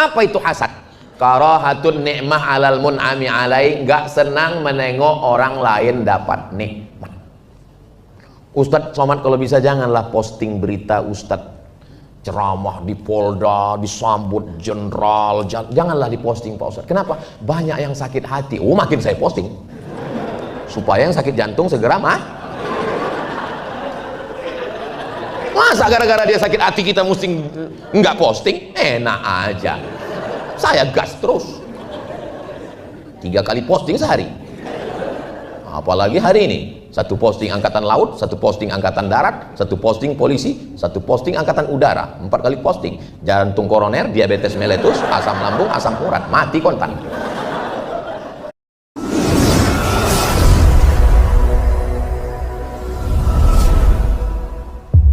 Apa itu hasad? Karahatun ni'mah alal mun'ami alaih, nggak senang menengok orang lain dapat nikmat. Ustadz Somad, kalau bisa janganlah posting berita Ustadz ceramah di Polda disambut jenderal, janganlah diposting Pak Ustadz. Kenapa? Banyak yang sakit hati. Oh, makin saya posting supaya yang sakit jantung segera masa gara-gara dia sakit hati kita mesti nggak posting? Enak aja, saya gas terus 3 kali posting sehari. Apalagi hari ini, 1 posting angkatan laut, 1 posting angkatan darat, 1 posting polisi, 1 posting angkatan udara, 4 kali posting. Jantung koroner, diabetes meletus, asam lambung, asam urat, mati kontan.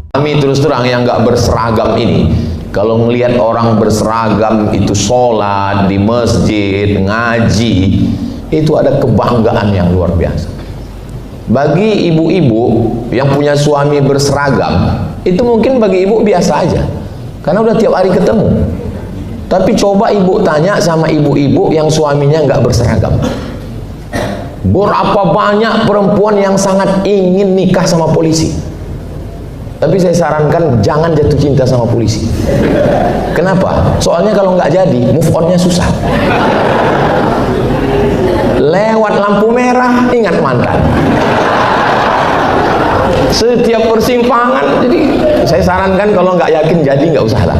Kami terus terang yang nggak berseragam ini, kalau melihat orang berseragam itu sholat di masjid, ngaji, itu ada kebanggaan yang luar biasa. Bagi ibu-ibu yang punya suami berseragam, itu mungkin bagi ibu biasa aja, karena udah tiap hari ketemu. Tapi coba ibu tanya sama ibu-ibu yang suaminya nggak berseragam, berapa banyak perempuan yang sangat ingin nikah sama polisi. Tapi saya sarankan jangan jatuh cinta sama polisi. Kenapa? Soalnya kalau nggak jadi, move on-nya susah. Lewat lampu merah, ingat mantan. Setiap persimpangan, jadi saya sarankan kalau nggak yakin jadi nggak usah lah.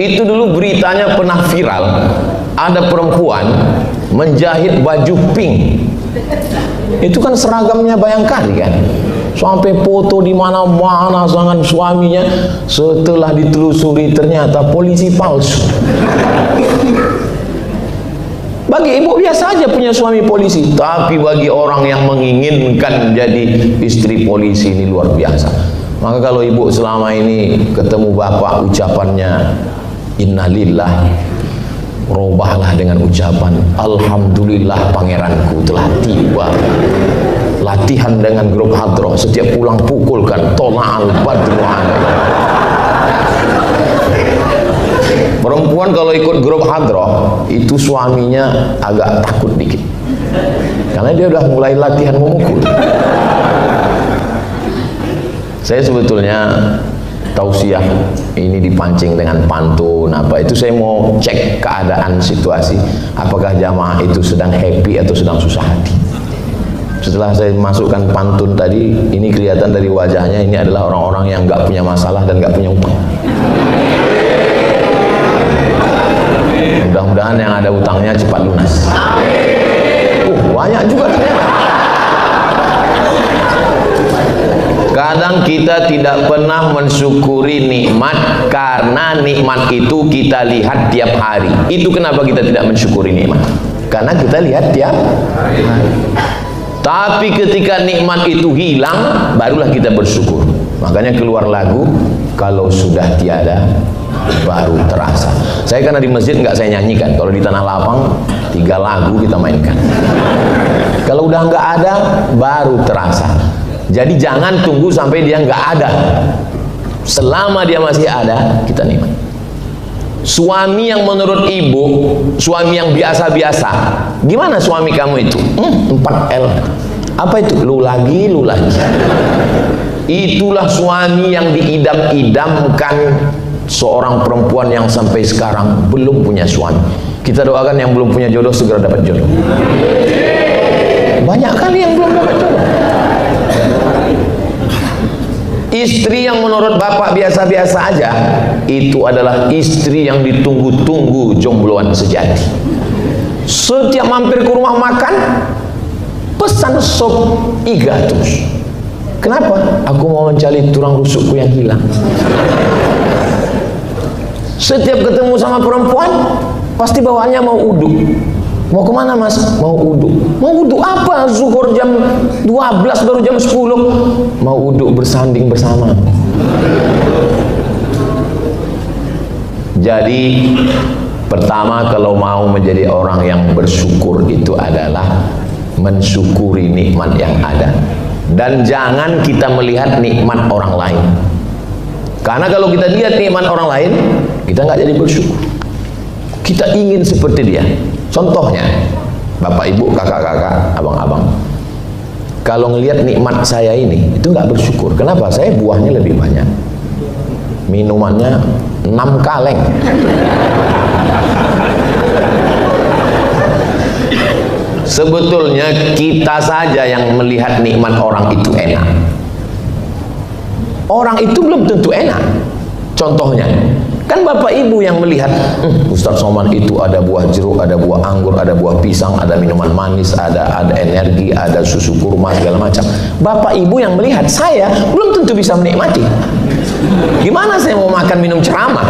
Itu dulu beritanya pernah viral. Ada perempuan menjahit baju pink. Itu kan seragamnya Bayangkari kan. Sampai foto di mana-mana dengan suaminya. Setelah ditelusuri ternyata polisi palsu. Bagi ibu biasa aja punya suami polisi, tapi bagi orang yang menginginkan jadi istri polisi ini luar biasa. Maka kalau ibu selama ini ketemu bapak ucapannya innalillah, robahlah dengan ucapan alhamdulillah pangeranku telah tiba. Latihan dengan grup hadroh, setiap pulang pukulkan tola'al badru alaih. Perempuan kalau ikut grup hadroh itu suaminya agak takut dikit, karena dia udah mulai latihan memukul. Saya sebetulnya tausiah ini dipancing dengan pantun apa itu, saya mau cek keadaan situasi, apakah jamaah itu sedang happy atau sedang susah hati. Setelah saya masukkan pantun tadi, ini kelihatan dari wajahnya ini adalah orang-orang yang nggak punya masalah dan nggak punya utang. Mudah-mudahan yang ada utangnya cepat lunas. Banyak juga ternyata. Kadang kita tidak pernah mensyukuri nikmat karena nikmat itu kita lihat tiap hari. Itu kenapa kita tidak mensyukuri nikmat, karena kita lihat tiap hari. Tapi ketika nikmat itu hilang, barulah kita bersyukur. Makanya keluar lagu, kalau sudah tiada, baru terasa. Saya karena di masjid nggak saya nyanyikan. Kalau di tanah lapang, 3 lagu kita mainkan. Kalau udah nggak ada, baru terasa. Jadi jangan tunggu sampai dia nggak ada. Selama dia masih ada, kita nikmat. Suami yang menurut ibu, suami yang biasa-biasa, gimana suami kamu itu? 4L. Apa itu? Lu lagi, lu lagi. Itulah suami yang diidam-idamkan seorang perempuan yang sampai sekarang belum punya suami. Kita doakan yang belum punya jodoh segera dapat jodoh. Banyak kali yang belum dapat jodoh. Istri yang menurut bapak biasa-biasa aja, itu adalah istri yang ditunggu-tunggu jombloan sejati. Setiap mampir ke rumah makan, pesan sop iga terus. Kenapa? Aku mau mencari tulang rusukku yang hilang. Setiap ketemu sama perempuan, pasti bawaannya mau uduk. Mau kemana mas? Mau uduk. Mau uduk apa? Zuhur jam 12 baru jam 10. Mau uduk bersanding bersama. Jadi pertama, kalau mau menjadi orang yang bersyukur itu adalah mensyukuri nikmat yang ada. Dan jangan kita melihat nikmat orang lain. Karena kalau kita lihat nikmat orang lain, kita nggak jadi bersyukur. Kita ingin seperti dia. Contohnya, bapak ibu, kakak-kakak, abang-abang, kalau ngelihat nikmat saya ini, itu nggak bersyukur. Kenapa? Saya buahnya lebih banyak, minumannya 6 kaleng. Sebetulnya kita saja yang melihat nikmat orang itu enak. Orang itu belum tentu enak. Contohnya, kan bapak ibu yang melihat, Ustaz Somad itu ada buah jeruk, ada buah anggur, ada buah pisang, ada minuman manis, ada energi, ada susu kurma, segala macam. Bapak ibu yang melihat, saya belum tentu bisa menikmati. Gimana saya mau makan minum ceramah?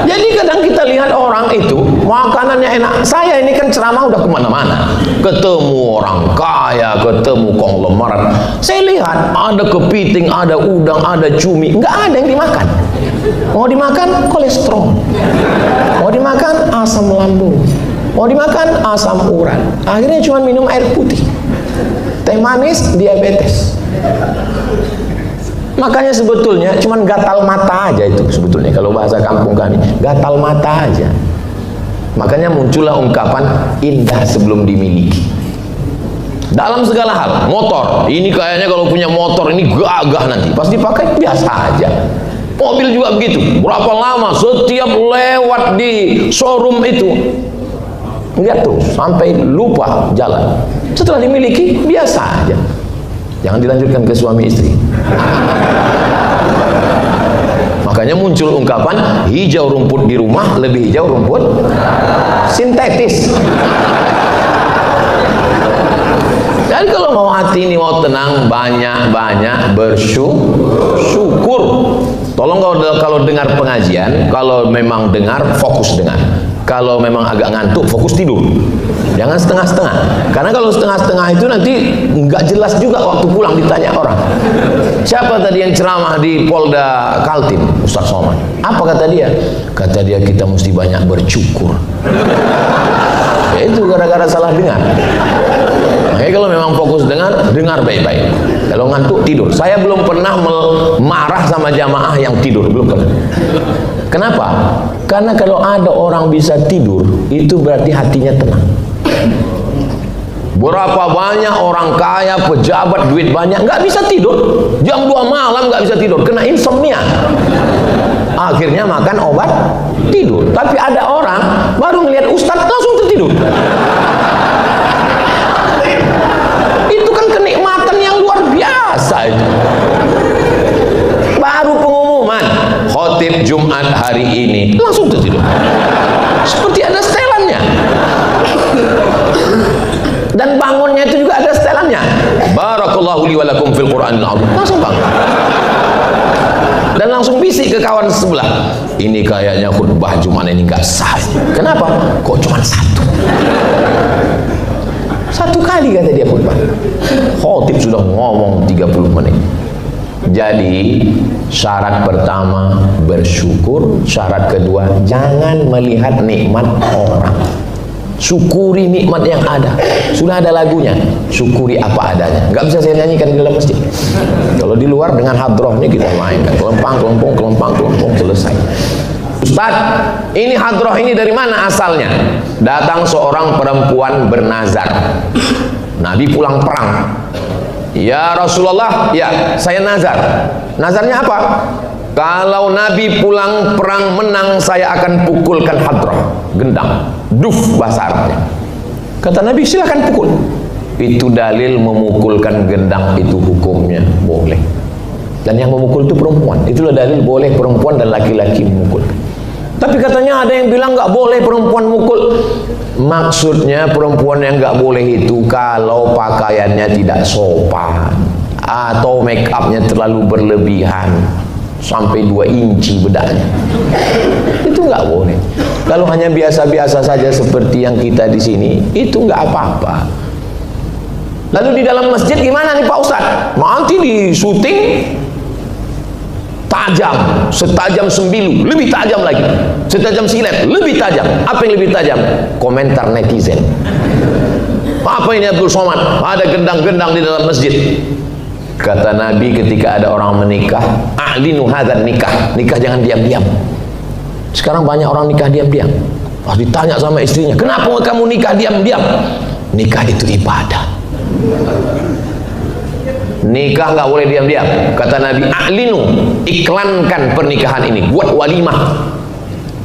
Jadi kadang kita lihat orang itu makanannya enak. Saya ini kan ceramah udah kemana-mana, ketemu orang kaya, ketemu konglomerat. Saya lihat ada kepiting, ada udang, ada cumi, nggak ada yang dimakan. Mau dimakan kolesterol, mau dimakan asam lambung, mau dimakan asam urat. Akhirnya cuma minum air putih, teh manis, diabetes. Makanya sebetulnya cuman gatal mata aja itu sebetulnya, kalau bahasa kampung kami, gatal mata aja. Makanya muncullah ungkapan indah sebelum dimiliki. Dalam segala hal, motor, ini kayaknya kalau punya motor ini gagah nanti, pas dipakai biasa aja. Mobil juga begitu, berapa lama setiap lewat di showroom itu lihat terus sampai lupa jalan. Setelah dimiliki biasa aja. Jangan dilanjutkan ke suami istri. Makanya muncul ungkapan hijau rumput di rumah lebih hijau rumput sintetis. Jadi kalau mau hati ini mau tenang, banyak-banyak bersyukur. Tolong kalau dengar pengajian, kalau memang dengar fokus dengar. Kalau memang agak ngantuk, fokus tidur. Jangan setengah-setengah. Karena kalau setengah-setengah itu nanti nggak jelas juga waktu pulang ditanya orang. Siapa tadi yang ceramah di Polda Kaltim? Ustaz Somad. Apa kata dia? Kata dia kita mesti banyak bersyukur. Ya itu gara-gara salah dengar. Makanya kalau memang fokus dengar baik-baik. Kalau ngantuk tidur. Saya belum pernah marah sama jamaah yang tidur, belum pernah. Kenapa? Karena kalau ada orang bisa tidur, itu berarti hatinya tenang. Berapa banyak orang kaya, pejabat, duit banyak, nggak bisa tidur. Jam 2 malam nggak bisa tidur, kena insomnia. Akhirnya makan obat tidur. Tapi ada orang baru melihat ustadz langsung tertidur. Itu kan kenikmatan yang luar biasa itu. Baru pengumuman khotib Jumat hari ini langsung tertidur. Seperti ada setelannya. Dan bangunnya itu juga ada setelannya. Barakallahu li wa lakum fil Qur'anil azim. Langsung bangun. Dan langsung bisik ke kawan sebelah. Ini kayaknya khutbah Jumat ini enggak sah. Kenapa? Kok cuma satu kali kata dia khutbah. Khotib sudah ngomong 30 menit. Jadi syarat pertama bersyukur, syarat kedua jangan melihat nikmat orang. Syukuri nikmat yang ada. Sudah ada lagunya, syukuri apa adanya. Nggak bisa saya nyanyikan di dalam masjid. Kalau di luar dengan hadrohnya kita mainkan, kelempang, selesai. Ustaz, ini hadroh ini dari mana asalnya? Datang seorang perempuan bernazar. Nabi pulang perang. Ya Rasulullah, ya saya nazar. Nazarnya apa? Kalau Nabi pulang perang menang, saya akan pukulkan hadroh, gendang, duf bahasa Arabnya. Kata Nabi, silakan pukul. Itu dalil memukulkan gendang itu hukumnya boleh. Dan yang memukul itu perempuan. Itulah dalil boleh perempuan dan laki-laki memukul. Tapi katanya ada yang bilang nggak boleh perempuan mukul. Maksudnya perempuan yang nggak boleh itu kalau pakaiannya tidak sopan atau make upnya terlalu berlebihan sampai 2 inci bedaknya, itu nggak boleh. Kalau hanya biasa-biasa saja seperti yang kita di sini, itu nggak apa-apa. Lalu di dalam masjid gimana nih Pak Ustadz? Nanti di syuting tajam, setajam sembilu, lebih tajam lagi, setajam silet, lebih tajam. Apa yang lebih tajam? Komentar netizen. Apa ini Abdul Somad? Ada gendang-gendang di dalam masjid. Kata Nabi ketika ada orang menikah, a'linu hadzal nikah. Nikah jangan diam-diam. Sekarang banyak orang nikah diam-diam. Pas ditanya sama istrinya, kenapa kamu nikah diam-diam? Nikah itu ibadah. Nikah nggak boleh diam-diam. Kata Nabi, a'linu, iklankan pernikahan ini, buat walimah.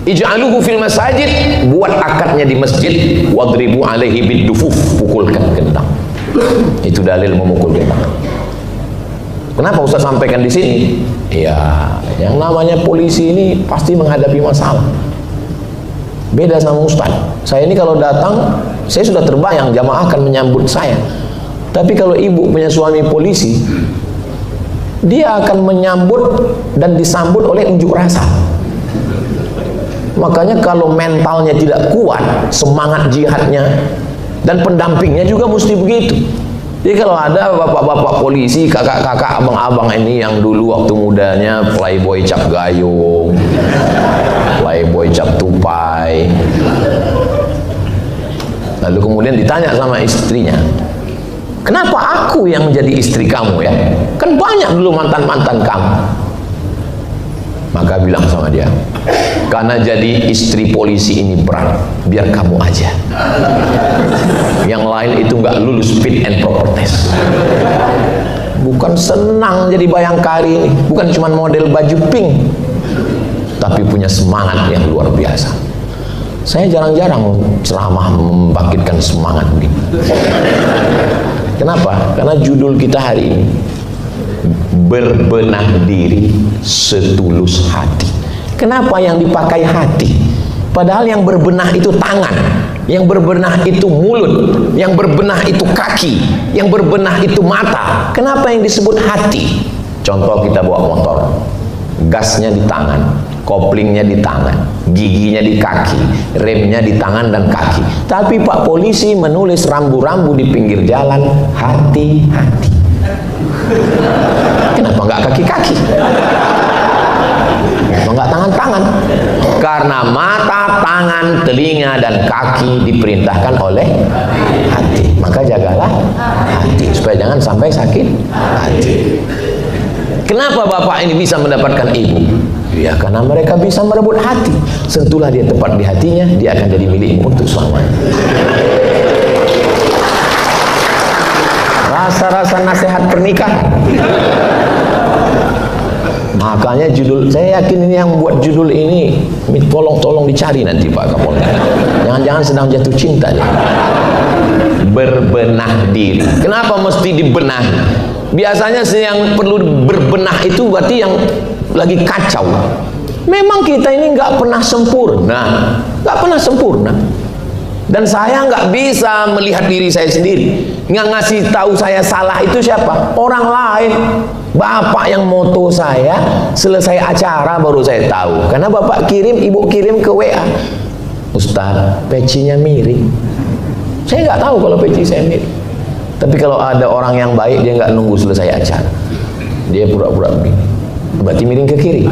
Ij'aluhu fil masajid, buat akadnya di masjid. Wadribu alaihi biddufuf, pukulkan gendang. Itu dalil memukul gendang. Kenapa Ustaz sampaikan di sini? Ya, yang namanya polisi ini pasti menghadapi masalah. Beda sama Ustaz. Saya ini kalau datang, saya sudah terbayang jamaah akan menyambut saya. Tapi kalau ibu punya suami polisi, dia akan menyambut dan disambut oleh unjuk rasa. Makanya kalau mentalnya tidak kuat, semangat jihadnya dan pendampingnya juga mesti begitu. Jadi kalau ada bapak-bapak polisi, kakak-kakak, abang-abang ini yang dulu waktu mudanya playboy cap gayung, playboy cap tupai, lalu kemudian ditanya sama istrinya, kenapa aku yang jadi istri kamu ya? Kan banyak dulu mantan-mantan kamu. Maka bilang sama dia, karena jadi istri polisi ini berat, biar kamu aja. Yang lain itu nggak lulus fit and proper test. Bukan senang jadi bayangkari ini, bukan cuma model baju pink, tapi punya semangat yang luar biasa. Saya jarang-jarang ceramah membangkitkan semangat begini. Kenapa? Karena judul kita hari ini, berbenah diri setulus hati. Kenapa yang dipakai hati? Padahal yang berbenah itu tangan, yang berbenah itu mulut, yang berbenah itu kaki, yang berbenah itu mata. Kenapa yang disebut hati? Contoh, kita bawa motor, gasnya di tangan, koplingnya di tangan, giginya di kaki, remnya di tangan dan kaki. Tapi Pak Polisi menulis rambu-rambu di pinggir jalan, hati-hati. Kenapa nggak kaki-kaki? Kenapa nggak tangan-tangan? Karena mata, tangan, telinga, dan kaki diperintahkan oleh hati. Maka jagalah hati supaya jangan sampai sakit hati. Kenapa bapak ini bisa mendapatkan ibu? Ya karena mereka bisa merebut hati. Sentuhlah dia tepat di hatinya, dia akan jadi milikmu untuk selamanya. Rasa-rasa nasihat pernikahan. Makanya judul, saya yakin ini yang buat judul ini, tolong dicari nanti Pak Kapolda. Jangan-jangan sedang jatuh cinta dia. Berbenah diri. Kenapa mesti dibenahi? Biasanya yang perlu berbenah itu berarti yang lagi kacau. Memang kita ini nggak pernah sempurna, nggak pernah sempurna. Dan saya nggak bisa melihat diri saya sendiri. Nggak ngasih tahu saya salah itu siapa? Orang lain. Bapak yang moto saya, selesai acara baru saya tahu. Karena bapak kirim, ibu kirim ke WA. Ustaz, pecinya miring. Saya nggak tahu kalau peci saya miring. Tapi kalau ada orang yang baik, dia nggak nunggu selesai acara. Dia pura-pura begini. Berarti miring ke kiri.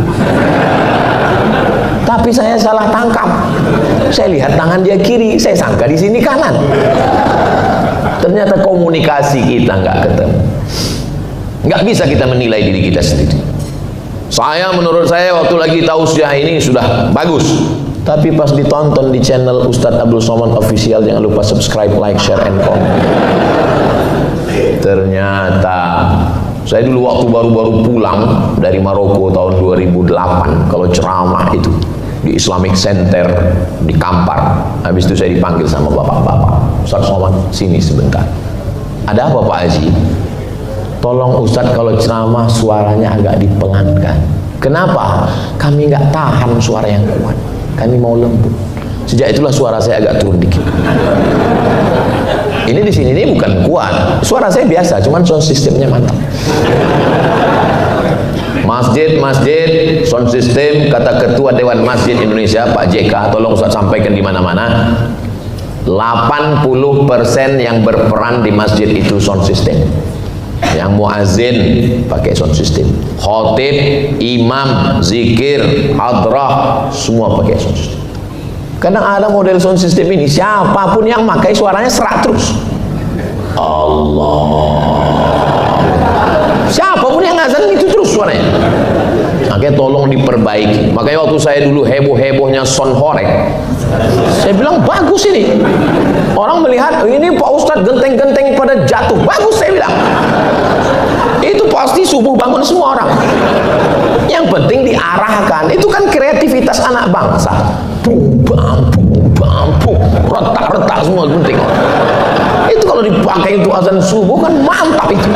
Tapi saya salah tangkap. Saya lihat tangan dia kiri, saya sangka di sini kanan. Ternyata komunikasi kita nggak ketemu. Nggak bisa kita menilai diri kita sendiri. Menurut saya waktu lagi tausiah ini sudah bagus. Tapi pas ditonton di channel Ustadz Abdul Somad Official, jangan lupa subscribe, like, share, and comment. Ternyata saya dulu waktu baru-baru pulang dari Maroko tahun 2008, kalau ceramah itu di Islamic Center di Kampar, habis itu saya dipanggil sama bapak-bapak, Ustaz Somad sini sebentar. Ada apa Pak Haji? Tolong Ustaz kalau ceramah suaranya agak dipelankan. Kenapa? Kami nggak tahan suara yang kuat, kami mau lembut. Sejak itulah suara saya agak turun dikit. Ini di sini ini bukan kuat, suara saya biasa, cuman sound sistemnya mantap. Masjid, sound system, kata Ketua Dewan Masjid Indonesia Pak JK, tolong Ustaz sampaikan di mana-mana. 80% yang berperan di masjid itu sound system. Yang muazin pakai sound system, khotib, imam, zikir, hadrah, semua pakai sound system. Kadang ada model sound system ini, siapapun yang pakai suaranya serak terus. Allah. Siapapun yang azan itu terus suaranya. Makanya tolong diperbaiki. Makanya waktu saya dulu heboh-hebohnya sound horeg, saya bilang bagus ini. Orang melihat ini Pak Ustadz genteng-genteng pada jatuh. Bagus saya bilang. Itu pasti subuh bangun semua orang. Yang penting diarahkan. Itu kan kreativitas anak bangsa. Bam, retak-retak semua penting. Itu kalau dipakai itu azan subuh kan mantap itu.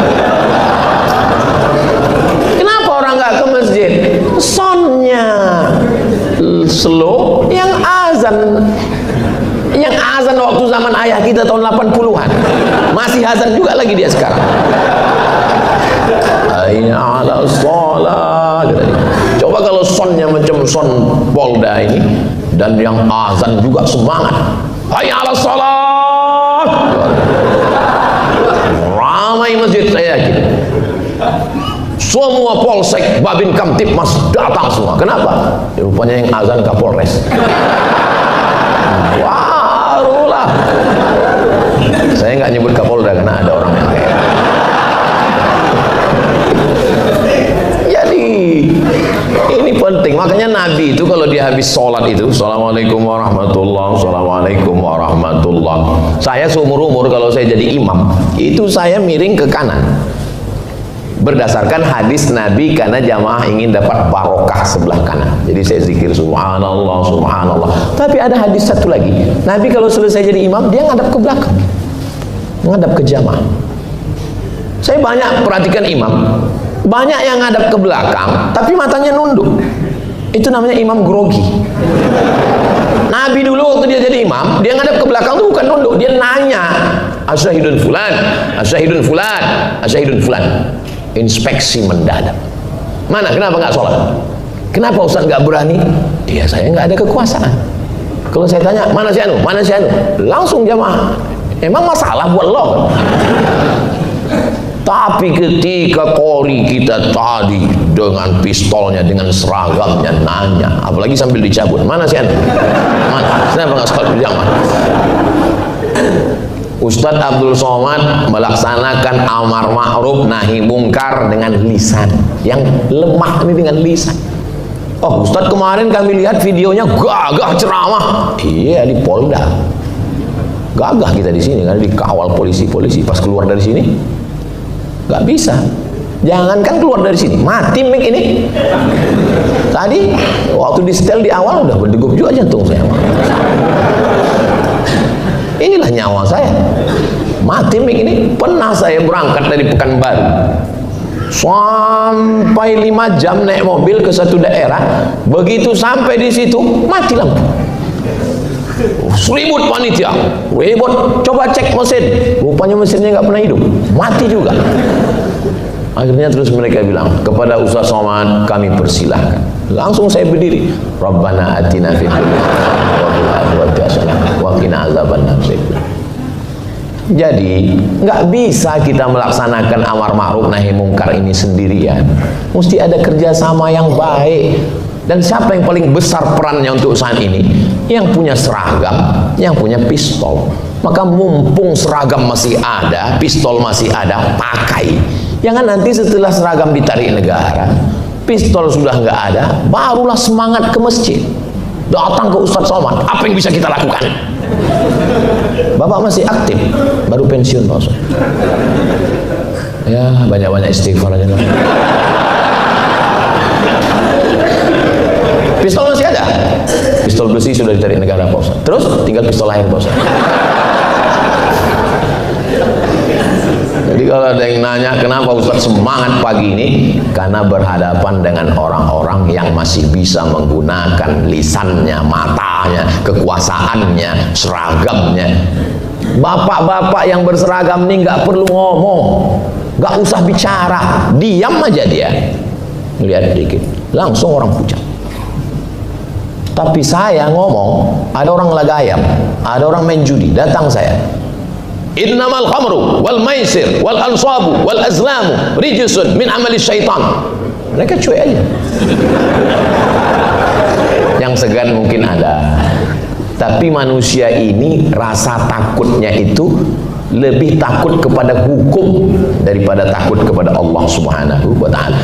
Kenapa orang nggak ke masjid? Soundnya slow, yang azan waktu zaman ayah kita tahun 80-an masih azan juga lagi dia sekarang. Hayya 'ala shalah. Coba kalau soundnya macam sound Polda ini dan yang azan juga semangat. Hayya 'ala shalah. Ramai masjid saya yakin. Semua polsek, Babin Kamtipmas datang semua. Kenapa? Ya, rupanya yang azan Kapolres. Barulah. Saya nggak nyebut Kapolda karena ada orang yang kayak. Jadi ini penting. Makanya Nabi itu kalau dia habis sholat itu, Assalamualaikum warahmatullahi, Assalamualaikum warahmatullahi. Saya seumur-umur kalau saya jadi imam, itu saya miring ke kanan. Berdasarkan hadis Nabi, karena jamaah ingin dapat barokah sebelah kanan. Jadi saya zikir subhanallah, subhanallah. Tapi ada hadis satu lagi. Nabi kalau selesai jadi imam, dia ngadap ke belakang. Ngadap ke jamaah. Saya banyak perhatikan imam. Banyak yang ngadap ke belakang, tapi matanya nunduk. Itu namanya imam grogi. Nabi dulu waktu dia jadi imam, dia ngadap ke belakang itu bukan nunduk. Dia nanya, asyahidun fulan, asyahidun fulan, asyahidun fulan. Inspeksi mendadak. Mana? Kenapa nggak sholat? Kenapa Ustaz nggak berani? Dia saya nggak ada kekuasaan. Kalau saya tanya mana si anu, mana si anu, langsung jamaah. Emang masalah buat lo? Tapi ketika kori kita tadi dengan pistolnya, dengan seragamnya nanya, apalagi sambil dicabut, mana si anu? Mana? Kenapa nggak sholat berjamaah? Ustadz Abdul Somad melaksanakan amar ma'ruf nahi mungkar dengan lisan yang lemah, ini dengan lisan. Oh, Ustadz kemarin kami lihat videonya gagah ceramah. Iya, di Polda. Gagah kita di sini karena dikawal polisi-polisi. Pas keluar dari sini nggak bisa. Jangankan keluar dari sini, mati mic ini. Tadi waktu di setel di awal udah berdegup juga jantung saya. Inilah nyawa saya. Mati mic ini. Pernah saya berangkat dari Pekanbaru sampai 5 jam naik mobil ke satu daerah. Begitu sampai di situ mati lampu. Ribut panitia, ribut. Coba cek mesin. Rupanya mesinnya nggak pernah hidup, mati juga. Akhirnya terus mereka bilang kepada Ustaz Somad, kami persilahkan. Langsung saya berdiri. Rabbana atina fid dunya wa fil akhirati hasanah wa qina azabannar. Jadi nggak bisa kita melaksanakan amar ma'ruf nahi mungkar ini sendirian. Mesti ada kerjasama yang baik. Dan siapa yang paling besar perannya untuk saat ini? Yang punya seragam, yang punya pistol. Maka mumpung seragam masih ada, pistol masih ada, pakai. Jangan nanti setelah seragam ditarik negara, pistol sudah nggak ada, barulah semangat ke masjid. Datang ke Ustadz Somad, apa yang bisa kita lakukan? Bapak masih aktif, baru pensiun Pak Ustadz. Ya, banyak-banyak istighfar aja lah. Pistol masih ada, pistol besi sudah ditarik negara Pak Ustadz. Terus tinggal pistol lain Pak Ustadz. Jadi kalau ada yang nanya kenapa Ustadz semangat pagi ini, karena berhadapan dengan orang-orang yang masih bisa menggunakan lisannya, matanya, kekuasaannya, seragamnya. Bapak-bapak yang berseragam ini nggak perlu ngomong, nggak usah bicara, diam aja dia, lihat dikit, langsung orang pucat. Tapi saya ngomong, ada orang lagayam, ada orang main judi, datang saya. Innamal khamru wal maisir wal ansabu wal azlamu rijsun min amali syaitan. Mereka cuek aja. Yang segan mungkin ada. Tapi manusia ini rasa takutnya itu lebih takut kepada hukum daripada takut kepada Allah Subhanahu wa ta'ala.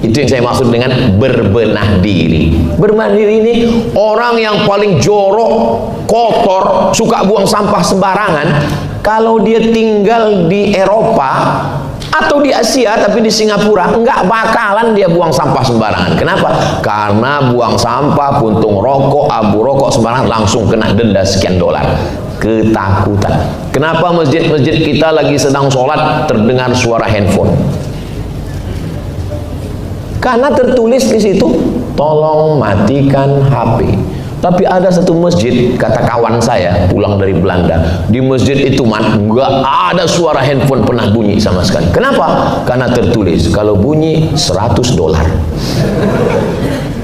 Itu yang saya maksud dengan berbenah diri. Berbenah diri ini orang yang paling jorok, kotor, suka buang sampah sembarangan. Kalau dia tinggal di Eropa atau di Asia, tapi di Singapura, nggak bakalan dia buang sampah sembarangan. Kenapa? Karena buang sampah, puntung rokok, abu rokok sembarangan langsung kena denda sekian dolar. Ketakutan. Kenapa masjid-masjid kita lagi sedang sholat terdengar suara handphone? Karena tertulis di situ, tolong matikan HP. Tapi ada satu masjid, kata kawan saya pulang dari Belanda, di masjid itu nggak ada suara handphone pernah bunyi sama sekali. Kenapa? Karena tertulis kalau bunyi $100.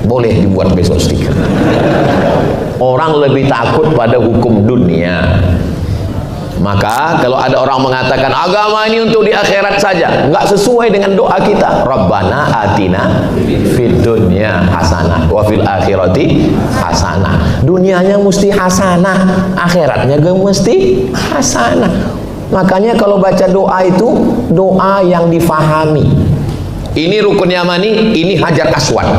Boleh dibuat besok stiker. Orang lebih takut pada hukum dunia. Maka kalau ada orang mengatakan agama ini untuk di akhirat saja, nggak sesuai dengan doa kita. Rabbana atina fid dunya hasanah wa fil akhirati hasanah. Dunianya mesti hasanah, akhiratnya gak mesti hasanah. Makanya kalau baca doa itu doa yang difahami. Ini rukun yamani, ini hajar aswad.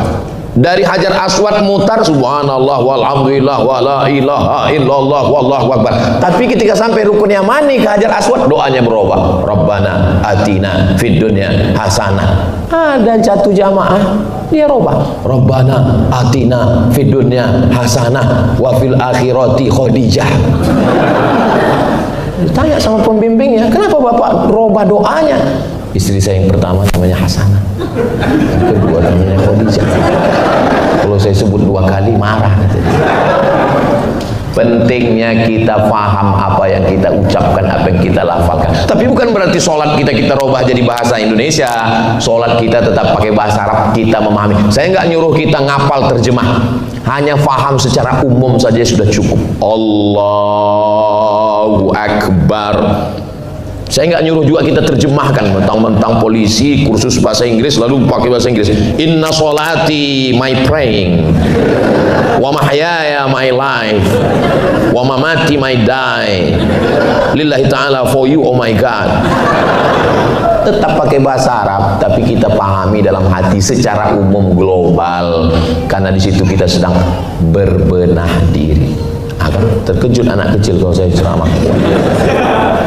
Dari hajar aswad mutar subhanallah walhamdulillah wala ilaha illallah wallahu akbar. Tapi ketika sampai rukun yamani ke hajar aswad, doanya berubah. Rabbana atina fid dunya hasanah. Ada jatuh jamaah, dia robah. Rabbana atina fid dunya hasanah wa fil akhirati Khadijah. Ditanya sama pembimbingnya, kenapa bapak robah doanya? Istri saya yang pertama namanya Hasanah, yang kedua namanya Khadijah. Kalau saya sebut 2 kali marah. Pentingnya kita paham apa yang kita ucapkan, apa yang kita lafalkan. Tapi bukan berarti sholat kita robah jadi bahasa Indonesia. Sholat kita tetap pakai bahasa Arab, kita memahami. Saya nggak nyuruh kita ngapal terjemah, hanya paham secara umum saja sudah cukup. Allahu Akbar. Saya nggak nyuruh juga kita terjemahkan mentang-mentang polisi kursus bahasa Inggris lalu pakai bahasa Inggris. Inna sholati my praying, wa mahyaya my life, wa mamati my die, lillahi ta'ala for you oh my God. Tetap pakai bahasa Arab, tapi kita pahami dalam hati secara umum global, karena di situ kita sedang berbenah diri. Terkejut anak kecil kalau saya ceramah.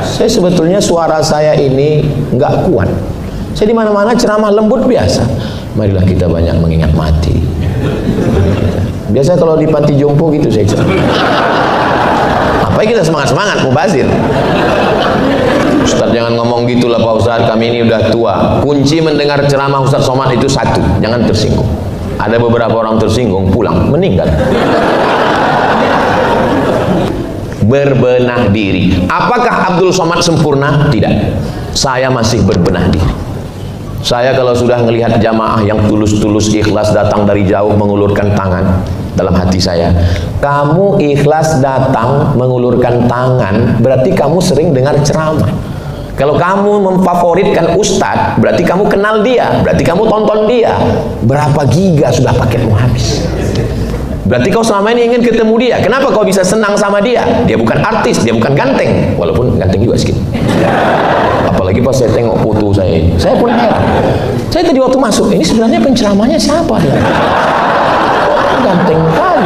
Saya sebetulnya suara saya ini nggak kuat. Saya di mana-mana ceramah lembut biasa. Marilah kita banyak mengingat mati. Biasa kalau di panti jompo gitu saya ceramah. Apa kita semangat-semangat mubazir. Ustaz jangan ngomong gitulah Pak Ustaz, kami ini udah tua. Kunci mendengar ceramah Ustaz Somad itu satu, jangan tersinggung. Ada beberapa orang tersinggung pulang meninggal. Berbenah diri. Apakah Abdul Somad sempurna? Tidak. Saya masih berbenah diri. Saya kalau sudah melihat jamaah yang tulus-tulus ikhlas datang dari jauh mengulurkan tangan, dalam hati saya, kamu ikhlas datang mengulurkan tangan, berarti kamu sering dengar ceramah. Kalau kamu memfavoritkan ustadz, berarti kamu kenal dia, berarti kamu tonton dia. Berapa giga sudah paketmu habis? Berarti kau selama ini ingin ketemu dia. Kenapa kau bisa senang sama dia? Dia bukan artis, dia bukan ganteng, walaupun ganteng juga sedikit. Apalagi pas saya tengok foto saya pun heran. Saya tadi waktu masuk, ini sebenarnya penceramahnya siapa ya? Ganteng kali.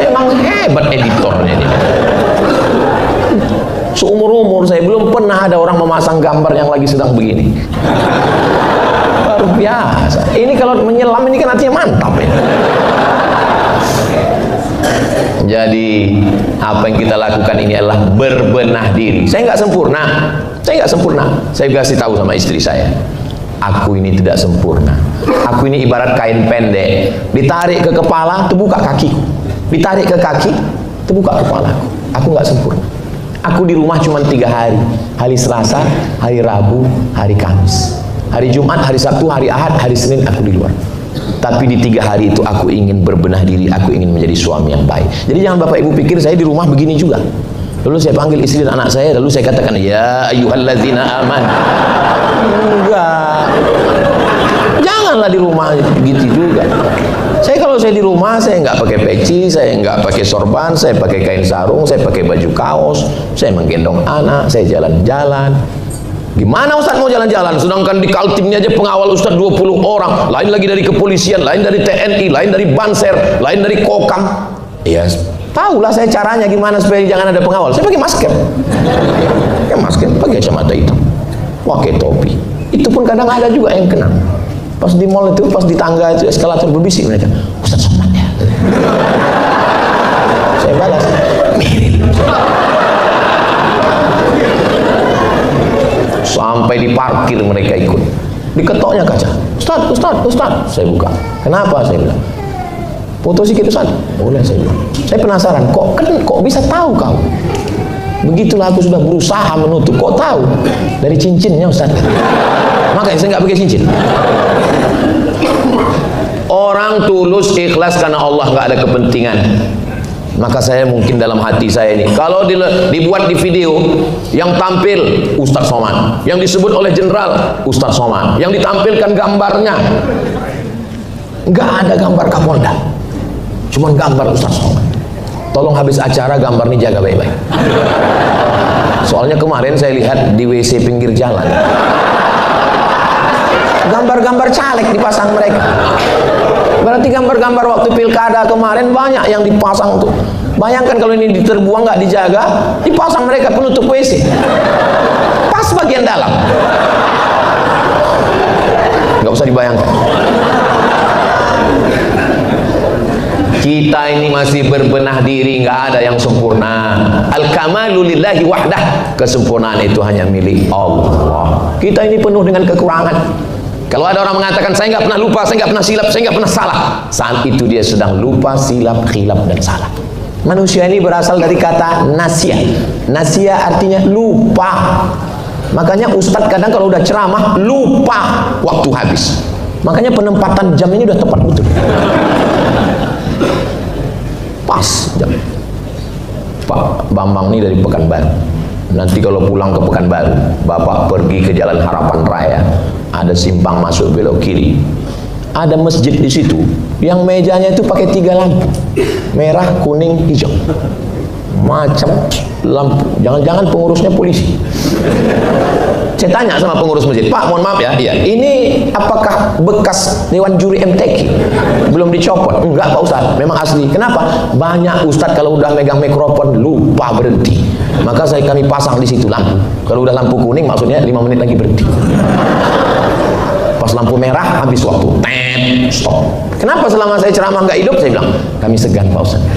Emang hebat editornya ini. Seumur-umur saya belum pernah ada orang memasang gambar yang lagi sedang begini. Baru biasa. Ini kalau menyelam ini kan artinya mantap ya. Jadi apa yang kita lakukan ini adalah berbenah diri. Saya nggak sempurna. Saya kasih tahu sama istri saya, aku ini tidak sempurna. Aku ini ibarat kain pendek, ditarik ke kepala, terbuka kakiku. Ditarik ke kaki, terbuka kepalaku. Aku nggak sempurna. Aku di rumah cuma 3 hari. Hari Selasa, hari Rabu, hari Kamis. Hari Jumat, hari Sabtu, hari Ahad, hari Senin aku di luar. Tapi di 3 hari itu aku ingin berbenah diri, aku ingin menjadi suami yang baik. Jadi jangan Bapak Ibu pikir saya di rumah begini juga. Lalu saya panggil istri dan anak saya, lalu saya katakan, ya ayyuhalladzina aman. Enggak. Janganlah di rumah gitu juga. Kalau saya di rumah, saya nggak pakai peci, saya nggak pakai sorban, saya pakai kain sarung, saya pakai baju kaos, saya menggendong anak, saya jalan-jalan. Gimana Ustaz mau jalan-jalan? Sedangkan di Kaltimnya aja pengawal Ustaz 20 orang, lain lagi dari kepolisian, lain dari TNI, lain dari Banser, lain dari Kokam. Ya, tahulah saya caranya gimana supaya jangan ada pengawal. Saya pakai masker. Pakai masker, pakai kacamata hitam, pakai topi. Itu pun kadang ada juga yang kena. Pas di mall itu, pas di tangga itu eskalator berbisik mereka, Ustaz Somad ya. Saya balas, mirip. Sampai di parkir mereka ikut, diketoknya kaca. Ustaz. Saya buka. Kenapa? Saya bilang, foto sikit Ustaz. Boleh, saya bilang. Saya penasaran, kok bisa tahu kau? Begitulah aku sudah berusaha menutup. Kok tahu? Dari cincinnya Ustaz. Makanya saya nggak pakai cincin. Orang tulus ikhlas karena Allah, nggak ada kepentingan. Maka saya mungkin dalam hati saya ini, kalau dibuat di video, yang tampil Ustaz Somad, yang disebut oleh jenderal Ustaz Somad, yang ditampilkan gambarnya nggak ada gambar Kapolda, cuman gambar Ustaz Somad. Tolong habis acara gambar ini jaga baik-baik. Soalnya kemarin saya lihat di WC pinggir jalan, gambar-gambar caleg dipasang mereka. Berarti gambar-gambar waktu pilkada kemarin banyak yang dipasang tuh. Bayangkan kalau ini diterbuang nggak dijaga, dipasang mereka penutup WC. Pas bagian dalam. Nggak usah dibayangkan. Kita ini masih berbenah diri, nggak ada yang sempurna. Al-kamalu lillahi wahdah. Kesempurnaan itu hanya milik Allah. Kita ini penuh dengan kekurangan. Kalau ada orang mengatakan saya nggak pernah lupa, saya nggak pernah silap, saya nggak pernah salah, saat itu dia sedang lupa, silap, khilaf dan salah. Manusia ini berasal dari kata nasya. Nasya artinya lupa. Makanya ustadz kadang kalau udah ceramah lupa waktu habis. Makanya penempatan jam ini udah tepat betul. Pas jam. Pak Bambang ini dari Pekanbaru. Nanti kalau pulang ke Pekanbaru, Bapak pergi ke Jalan Harapan Raya, ada simpang masuk belok kiri, ada masjid di situ yang mejanya itu pakai 3 lampu, merah, kuning, hijau, macam lampu. Jangan-jangan pengurusnya polisi. Saya tanya sama pengurus masjid, Pak mohon maaf ya, iya, ini apakah bekas Dewan Juri MTQ? Belum dicopot? Enggak Pak Ustadz, memang asli. Kenapa? Banyak Ustadz kalau udah megang mikrofon lupa berhenti. Maka kami pasang di situ lampu. Kalau udah lampu kuning maksudnya 5 menit lagi berhenti. Pas lampu merah habis waktu, stop. Kenapa selama saya ceramah nggak hidup? Saya bilang, kami segan Pak Ustadz.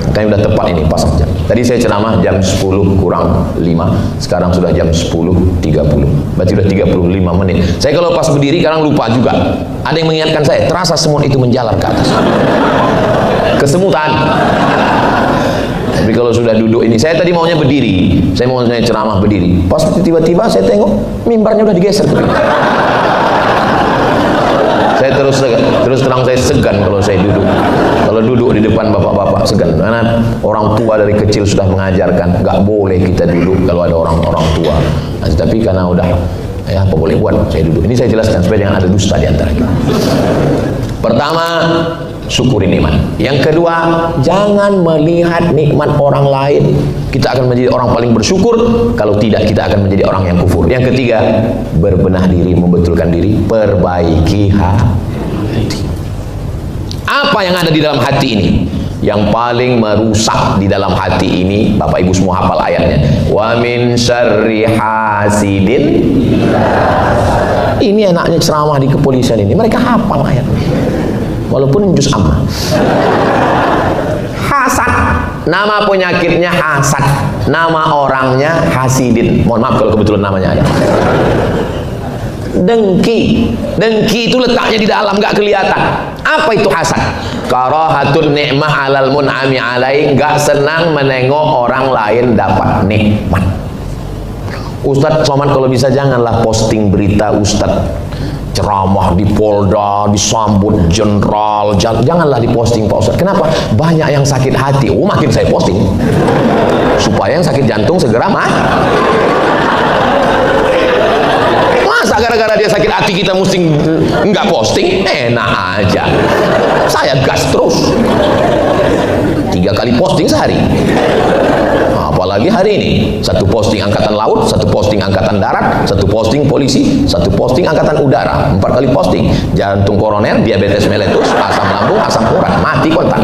Kami udah tepat ini pasang jam. Tadi saya ceramah jam 10 kurang 5, sekarang sudah jam 10.30. Berarti udah 35 menit. Saya kalau pas berdiri kadang lupa juga. Ada yang mengingatkan saya, terasa semut itu menjalar ke atas. Kesemutan. Tapi kalau sudah duduk ini, saya tadi maunya berdiri. Saya mau ceramah berdiri. Pas tiba-tiba saya tengok mimbarnya udah digeser. Saya terus terang saya segan kalau saya duduk. Kalau duduk di depan bapak-bapak segan. Karena orang tua dari kecil sudah mengajarkan nggak boleh kita duduk kalau ada orang-orang tua. Nah, tapi karena udah ya apa boleh buat, saya duduk. Ini saya jelaskan supaya jangan ada dusta di antara kita. Pertama, syukuri nikmat. Yang kedua, jangan melihat nikmat orang lain. Kita akan menjadi orang paling bersyukur. Kalau tidak, kita akan menjadi orang yang kufur. Yang ketiga, berbenah diri, membetulkan diri, perbaiki hati. Apa yang ada di dalam hati ini? Yang paling merusak di dalam hati ini, Bapak Ibu semua hafal ayatnya. Wa min syarri hasidin. Ini enaknya ceramah di kepolisian ini. Mereka hafal ayatnya. Walaupun juz amma. Hasad, nama penyakitnya hasad, nama orangnya hasidin. Mohon maaf kalau kebetulan namanya ada. Dengki, dengki itu letaknya di dalam, nggak kelihatan. Apa itu hasad? Karahatun ni'mah alal mun'ami alaih, nggak senang menengok orang lain dapat nikmat. Ustadz Somad kalau bisa janganlah posting berita Ustadz ceramah di Polda, disambut jenderal, janganlah diposting Pak Ustadz. Kenapa? Banyak yang sakit hati. Oh, makin saya posting supaya yang sakit jantung segera Masa gara-gara dia sakit hati kita mesti nggak posting? Enak aja. Saya gas terus. 3 kali posting sehari. Apalagi hari ini, 1 posting angkatan laut, 1 posting angkatan darat, 1 posting polisi, 1 posting angkatan udara, 4 kali posting. Jantung koroner, diabetes meletus, asam lambung, asam urat, mati kontak.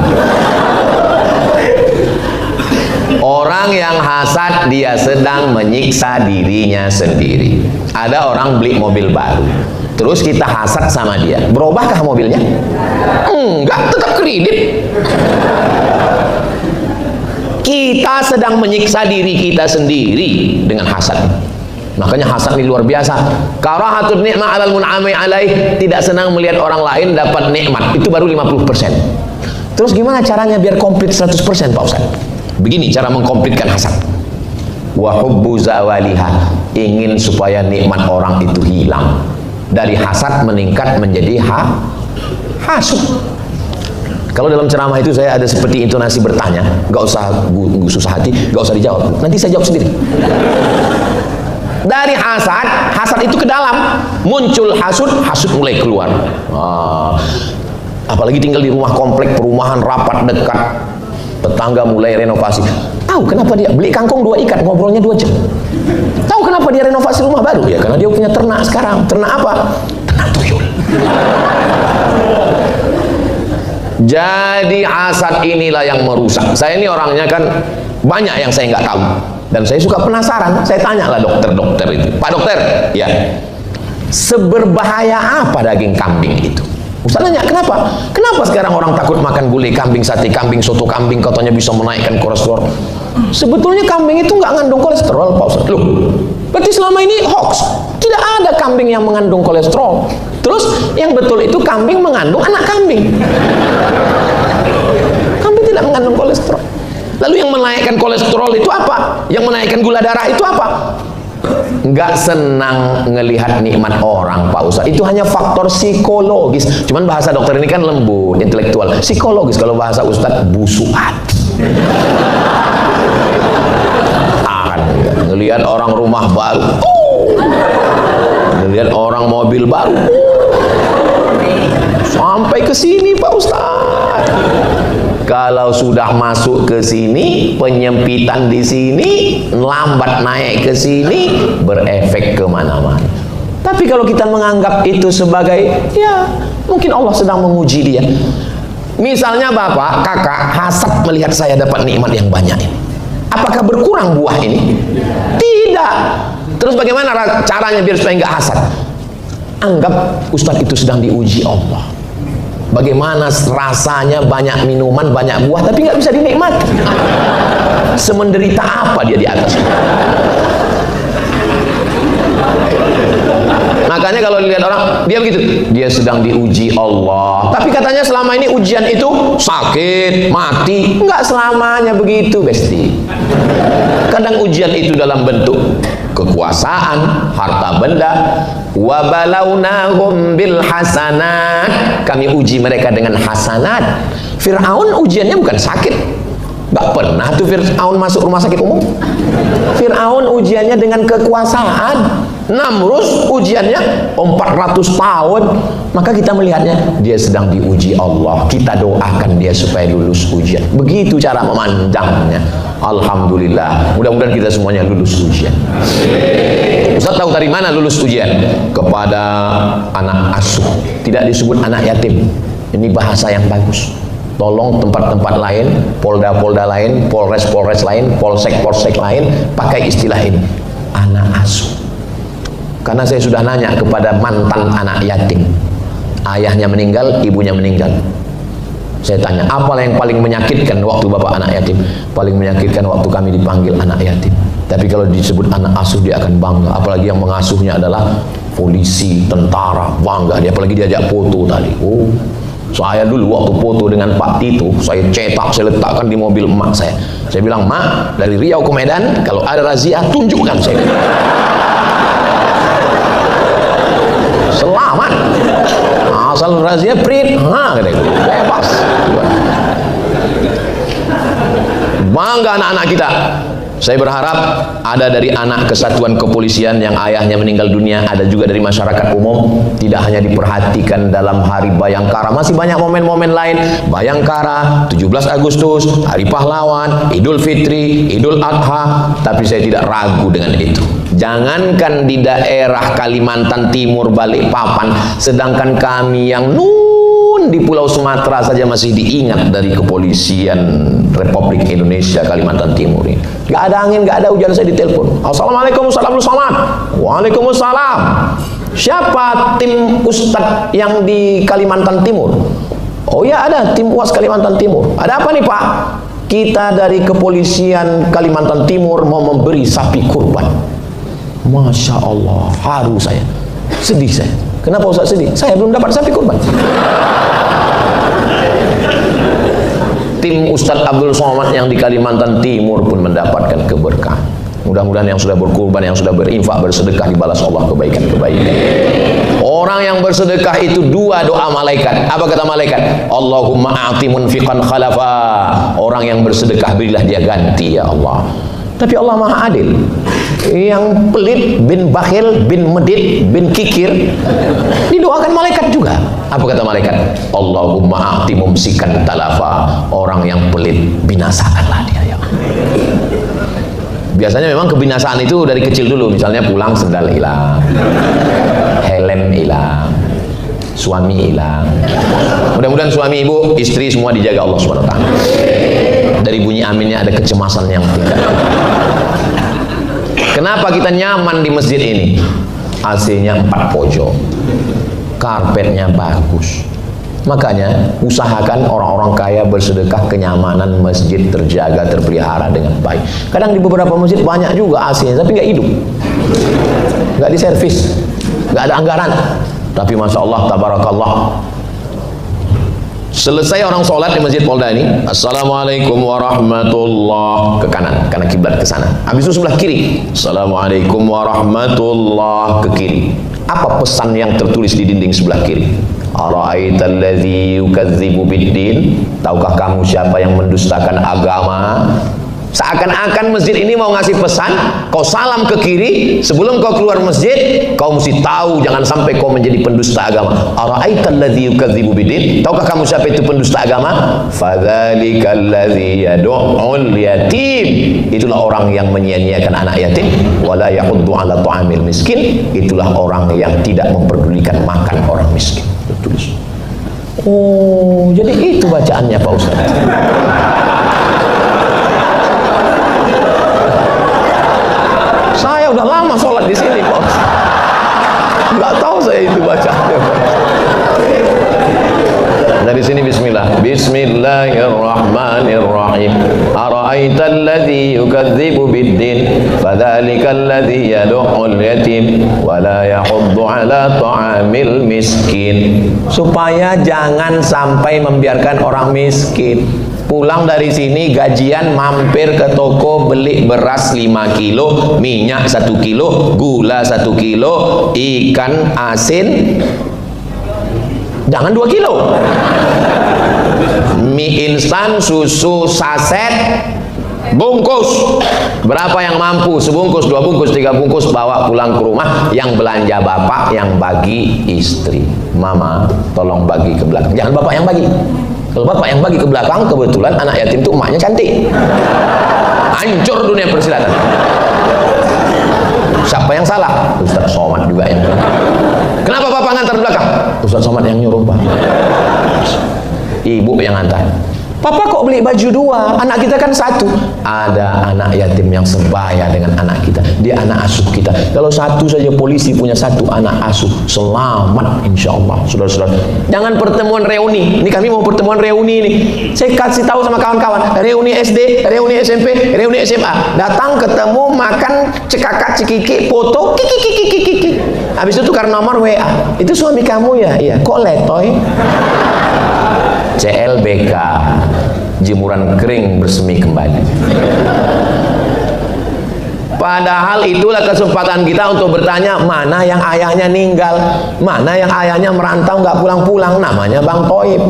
Orang yang hasad, dia sedang menyiksa dirinya sendiri. Ada orang beli mobil baru, terus kita hasad sama dia, berubahkah mobilnya? Enggak, tetap kredit. Kita sedang menyiksa diri kita sendiri dengan hasad. Makanya hasad ini luar biasa. Karahatun ni'mah 'alal mun'ami 'alaih, tidak senang melihat orang lain dapat nikmat, itu baru 50%. Terus gimana caranya biar komplit 100%, Pak Ustaz? Begini cara mengkomplitkan hasad. Wa hubbu zawaliha, ingin supaya nikmat orang itu hilang. Dari hasad meningkat menjadi hasud. Kalau dalam ceramah itu saya ada seperti intonasi bertanya, gak usah susah hati, gak usah dijawab, nanti saya jawab sendiri. Dari hasad itu ke dalam, muncul hasud mulai keluar. Apalagi tinggal di rumah komplek perumahan rapat dekat, tetangga mulai renovasi. Tahu kenapa dia beli kangkung 2 ikat, ngobrolnya 2 jam. Tahu kenapa dia renovasi rumah baru? Ya karena dia punya ternak sekarang. Ternak apa? Ternak tuyul. Jadi hasad inilah yang merusak. Saya ini orangnya kan banyak yang saya nggak tahu, dan saya suka penasaran. Saya tanyalah dokter-dokter itu, Pak dokter, ya, seberbahaya apa daging kambing itu? Ustaz nanya, kenapa? Kenapa sekarang orang takut makan gulai kambing, sate kambing, soto kambing, katanya bisa menaikkan kolesterol? Sebetulnya kambing itu nggak mengandung kolesterol, Pak Ustaz. Loh, berarti selama ini hoax. Tidak ada kambing yang mengandung kolesterol. Terus yang betul itu kambing mengandung anak kambing. Kambing tidak mengandung kolesterol. Lalu yang menaikkan kolesterol itu apa? Yang menaikkan gula darah itu apa? Nggak senang ngelihat nikmat orang, Pak Ustaz. Itu hanya faktor psikologis. Cuman bahasa dokter ini kan lembut, intelektual. Psikologis, kalau bahasa Ustaz busuat. Ngelihat orang rumah baru, ngelihat orang mobil baru, sampai ke sini Pak Ustaz. Kalau sudah masuk ke sini, penyempitan di sini, lambat naik ke sini, berefek kemana-mana. Tapi kalau kita menganggap itu sebagai, ya mungkin Allah sedang menguji dia. Misalnya bapak, kakak hasad melihat saya dapat nikmat yang banyak ini. Apakah berkurang buah ini? Tidak. Terus bagaimana caranya biar supaya nggak hasad? Anggap Ustadz itu sedang diuji Allah. Bagaimana rasanya banyak minuman, banyak buah, tapi nggak bisa dinikmati. Semenderita apa dia di atas? Makanya kalau dilihat orang, dia begitu, dia sedang diuji Allah. Tapi katanya selama ini ujian itu sakit, mati. Enggak selamanya begitu, Besti. Kadang ujian itu dalam bentuk kekuasaan, harta benda. Wa balawnahum bil hasanat, kami uji mereka dengan hasanat. Fir'aun ujiannya bukan sakit. Enggak pernah tuh Fir'aun masuk rumah sakit umum. Fir'aun ujiannya dengan kekuasaan. Namrus ujiannya 400 tahun. Maka kita melihatnya dia sedang diuji Allah. Kita doakan dia supaya lulus ujian. Begitu cara memandangnya. Alhamdulillah, mudah-mudahan kita semuanya lulus ujian. Ustaz tahu dari mana lulus ujian? Kepada anak asuh. Tidak disebut anak yatim. Ini bahasa yang bagus. Tolong tempat-tempat lain, polda-polda lain, polres-polres lain, polsek-polsek lain pakai istilah ini, anak asuh. Karena saya sudah nanya kepada mantan anak yatim, ayahnya meninggal, ibunya meninggal. Saya tanya, apa yang paling menyakitkan waktu bapak anak yatim? Paling menyakitkan waktu kami dipanggil anak yatim. Tapi kalau disebut anak asuh dia akan bangga. Apalagi yang mengasuhnya adalah polisi, tentara, bangga dia. Apalagi diajak foto tadi. Oh, saya dulu waktu foto dengan Pak Tito, saya cetak, saya letakkan di mobil emak saya. Saya bilang, Mak, dari Riau ke Medan, kalau ada razia, tunjukkan saya. Selamat. Asal razia print, bebas. Bangga anak-anak kita. Saya berharap ada dari anak kesatuan kepolisian yang ayahnya meninggal dunia, ada juga dari masyarakat umum, tidak hanya diperhatikan dalam hari Bayangkara, masih banyak momen-momen lain, Bayangkara, 17 Agustus, Hari Pahlawan, Idul Fitri, Idul Adha, tapi saya tidak ragu dengan itu. Jangankan di daerah Kalimantan Timur, Balikpapan, sedangkan kami yang di Pulau Sumatera saja masih diingat dari kepolisian Republik Indonesia Kalimantan Timur ini. Gak ada angin, gak ada hujan, saya ditelepon. Assalamualaikum, Ustadz Somad. Waalaikumsalam. Siapa tim Ustadz yang di Kalimantan Timur? Oh ya, ada tim UAS Kalimantan Timur. Ada apa nih Pak? Kita dari kepolisian Kalimantan Timur mau memberi sapi kurban. Masya Allah, haru saya, sedih saya. Kenapa Ustaz sedih? Saya belum dapat sapi kurban. Tim Ustadz Abdul Somad yang di Kalimantan Timur pun mendapatkan keberkahan. Mudah-mudahan yang sudah berkurban, yang sudah berinfak, bersedekah dibalas Allah kebaikan-kebaikan. Orang yang bersedekah itu dua doa malaikat. Apa kata malaikat? Allahumma a'ti munfiqan khalafa. Orang yang bersedekah berilah dia ganti ya Allah. Tapi Allah Maha Adil. Yang pelit, bin bakhil, bin medit, bin kikir, didoakan malaikat juga. Apa kata malaikat? Allahumma a'ti mumsikan talafa. Orang yang pelit, binasakanlah dia ya. Biasanya memang kebinasaan itu dari kecil dulu. Misalnya pulang sendal hilang, helm hilang, suami hilang. Mudah-mudahan suami, ibu, istri semua dijaga Allah SWT. Dari bunyi aminnya ada kecemasan yang tidak. Kenapa kita nyaman di masjid ini? AC-nya 4 pojok, karpetnya bagus. Makanya usahakan orang-orang kaya bersedekah, kenyamanan masjid terjaga, terpelihara dengan baik. Kadang di beberapa masjid banyak juga AC-nya, tapi nggak hidup, nggak diservis, nggak ada anggaran. Tapi Masya Allah, tabarakallah, selesai orang sholat di Masjid Polda ini, Assalamualaikum warahmatullah, ke kanan karena kiblat ke sana. Habis itu sebelah kiri, Assalamualaikum warahmatullah, ke kiri. Apa pesan yang tertulis di dinding sebelah kiri? Ara'aital ladzi yukadzibu biddin. Tahukah kamu siapa yang mendustakan agama? Seakan-akan masjid ini mau ngasih pesan, kau salam ke kiri, sebelum kau keluar masjid, kau mesti tahu jangan sampai kau menjadi pendusta agama. Ara'aital ladzi yukadzibu biddin. Tahukah kamu siapa itu pendusta agama? Fadzalikal ladzi yad'ul yatim. Itulah orang yang menyia-nyiakan anak yatim, wala yahuddu 'ala ta'amil miskin. Itulah orang yang tidak memperdulikan makan orang miskin. Tertulis. Oh, jadi itu bacaannya Pak Ustaz. Saya udah lama sholat di sini Pak. Nggak tahu saya itu bacanya. Dari sini bismillah. Bismillahirrahmanirrahim. Ara'aital ladzi yukadzibu biddin, fadzalikal ladzi yad'ul yatim wa la yahuddu 'ala ta'amil miskin. Supaya jangan sampai membiarkan orang miskin. Pulang dari sini gajian mampir ke toko beli beras 5 kilo, minyak 1 kilo, gula 1 kilo, ikan asin jangan 2 kilo, mie instan, susu saset, bungkus. Berapa yang mampu? Sebungkus, 2 bungkus, 3 bungkus, bawa pulang ke rumah. Yang belanja bapak, yang bagi istri. Mama tolong bagi ke belakang, jangan bapak yang bagi. Kalau bapak yang bagi ke belakang, kebetulan anak yatim itu emaknya cantik, hancur dunia persilatan. Siapa yang salah? Ustaz Somad juga yang. Kenapa bapak ngantar belakang? Ustaz Somad yang nyuruh Pak. Ibu yang ngantar. Papa kok beli baju 2? Anak kita kan 1. Ada anak yatim yang sebaya dengan anak kita. Dia anak asuh kita. Kalau 1 saja polisi punya 1 anak asuh, selamat insya Allah. Saudara-saudara, jangan pertemuan reuni. Ini kami mau pertemuan reuni nih. Saya kasih tahu sama kawan-kawan. Reuni SD, reuni SMP, reuni SMA. Datang, ketemu, makan, cekakak, cikiki, foto, kiki. Habis itu tukar nomor WA. Itu suami kamu ya? Iya. Kok letoy? CLBK, jemuran kering bersemi kembali. Padahal itulah kesempatan kita untuk bertanya, mana yang ayahnya meninggal, mana yang ayahnya merantau nggak pulang-pulang, namanya Bang Toib.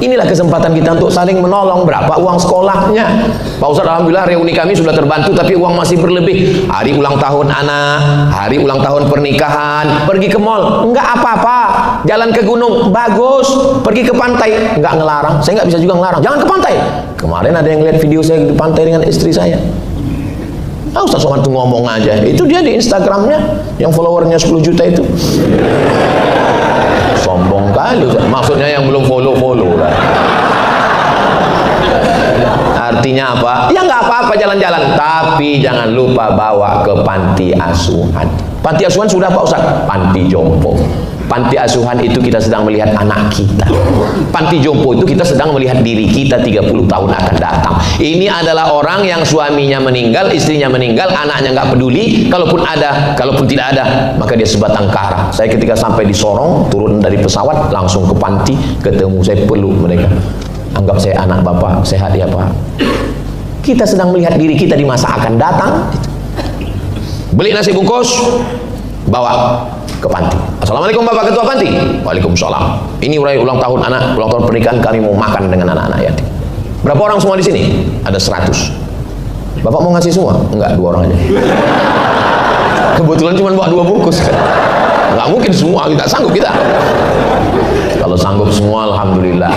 Inilah kesempatan kita untuk saling menolong. Berapa uang sekolahnya? Pak Ustadz, alhamdulillah reuni kami sudah terbantu, tapi uang masih berlebih. Hari ulang tahun anak, hari ulang tahun pernikahan, pergi ke mall, enggak apa-apa. Jalan ke gunung, bagus. Pergi ke pantai, enggak ngelarang. Saya nggak bisa juga ngelarang, jangan ke pantai. Kemarin ada yang lihat video saya di pantai dengan istri saya. Ustaz Somad tuh ngomong aja. Itu dia di Instagramnya, yang followernya 10 juta itu. Sombong kali. Maksudnya yang belum follow lah. Artinya apa? Ya nggak apa-apa jalan-jalan, tapi jangan lupa bawa ke panti asuhan. Panti asuhan sudah Pak Ustaz? Panti jompo. Panti asuhan itu kita sedang melihat anak kita. Panti jompo itu kita sedang melihat diri kita 30 tahun akan datang. Ini adalah orang yang suaminya meninggal, istrinya meninggal, anaknya nggak peduli. Kalaupun ada, kalaupun tidak ada, maka dia sebatang kara. Saya ketika sampai di Sorong, turun dari pesawat, langsung ke panti, ketemu, saya peluk mereka. Anggap saya anak bapak, sehat ya Pak. Kita sedang melihat diri kita di masa akan datang. Beli nasi bungkus, bawa ke panti. Assalamualaikum Bapak Ketua Panti. Waalaikumsalam. Ini ulang tahun anak, ulang tahun pernikahan kami, mau makan dengan anak-anak yatim. Berapa orang semua di sini? Ada 100. Bapak mau ngasih semua? Enggak, 2 orang aja. Kebetulan cuma bawa 2 bungkus kan. Enggak mungkin semua, kita sanggup kita. Kalau sanggup semua, alhamdulillah.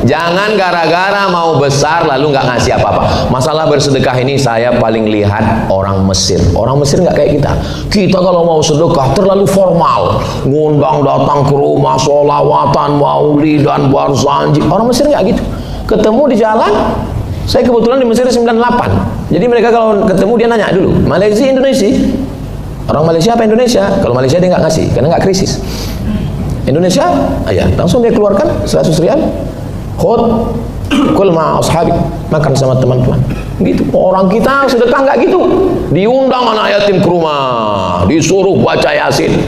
Jangan gara-gara mau besar lalu nggak ngasih apa-apa. Masalah bersedekah ini saya paling lihat orang Mesir. Orang Mesir nggak kayak kita. Kita kalau mau sedekah terlalu formal, ngundang datang ke rumah, sholawatan, maulidan, barzanji. Orang Mesir nggak gitu. Ketemu di jalan. Saya kebetulan di Mesir 98. Jadi mereka kalau ketemu dia nanya dulu, Malaysia, Indonesia. Orang Malaysia apa Indonesia? Kalau Malaysia dia nggak ngasih, karena nggak krisis. Indonesia, ya langsung dia keluarkan 100 rial. Khud, kul ma ashabi, makan sama teman-teman. Gitu. Orang kita sedekah nggak gitu. Diundang anak yatim ke rumah, disuruh baca Yasin.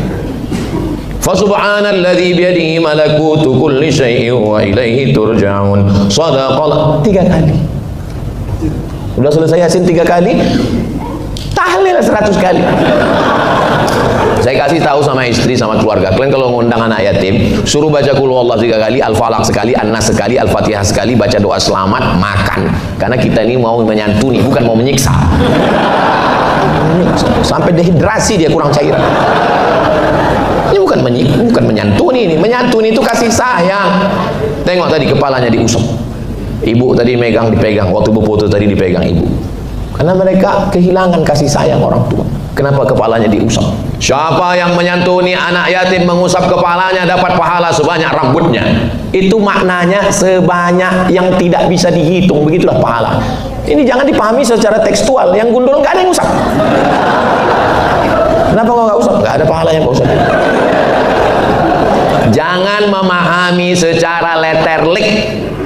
Fa subhanalladzi bi yadihi malakutu kulli syai'in wa ilaihi turja'un. Shadaqallah 3 kali. Udah selesai Yasin 3 kali, tahlil 100 kali. Saya kasih tahu sama istri, sama keluarga, kalian kalau ngundang anak yatim, suruh baca Qul Huwallahu 3 kali, Al-Falaq sekali, An-Nas sekali, Al-Fatihah sekali, baca doa selamat, makan. Karena kita ini mau menyantuni, bukan mau menyiksa. Sampai dehidrasi dia kurang cair. Ini bukan menyantuni, ini menyantuni itu kasih sayang. Tengok tadi kepalanya diusap. Ibu tadi dipegang, waktu ibu foto tadi dipegang ibu. Karena mereka kehilangan kasih sayang orang tua. Kenapa kepalanya diusap? Siapa yang menyantuni anak yatim, mengusap kepalanya, dapat pahala sebanyak rambutnya. Itu maknanya sebanyak yang tidak bisa dihitung. Begitulah pahala. Ini jangan dipahami secara tekstual. Yang gundul nggak ada yang usap. Kenapa kok nggak usap? Nggak ada pahalanya Pak Ustaz. Jangan memahami secara letterlik.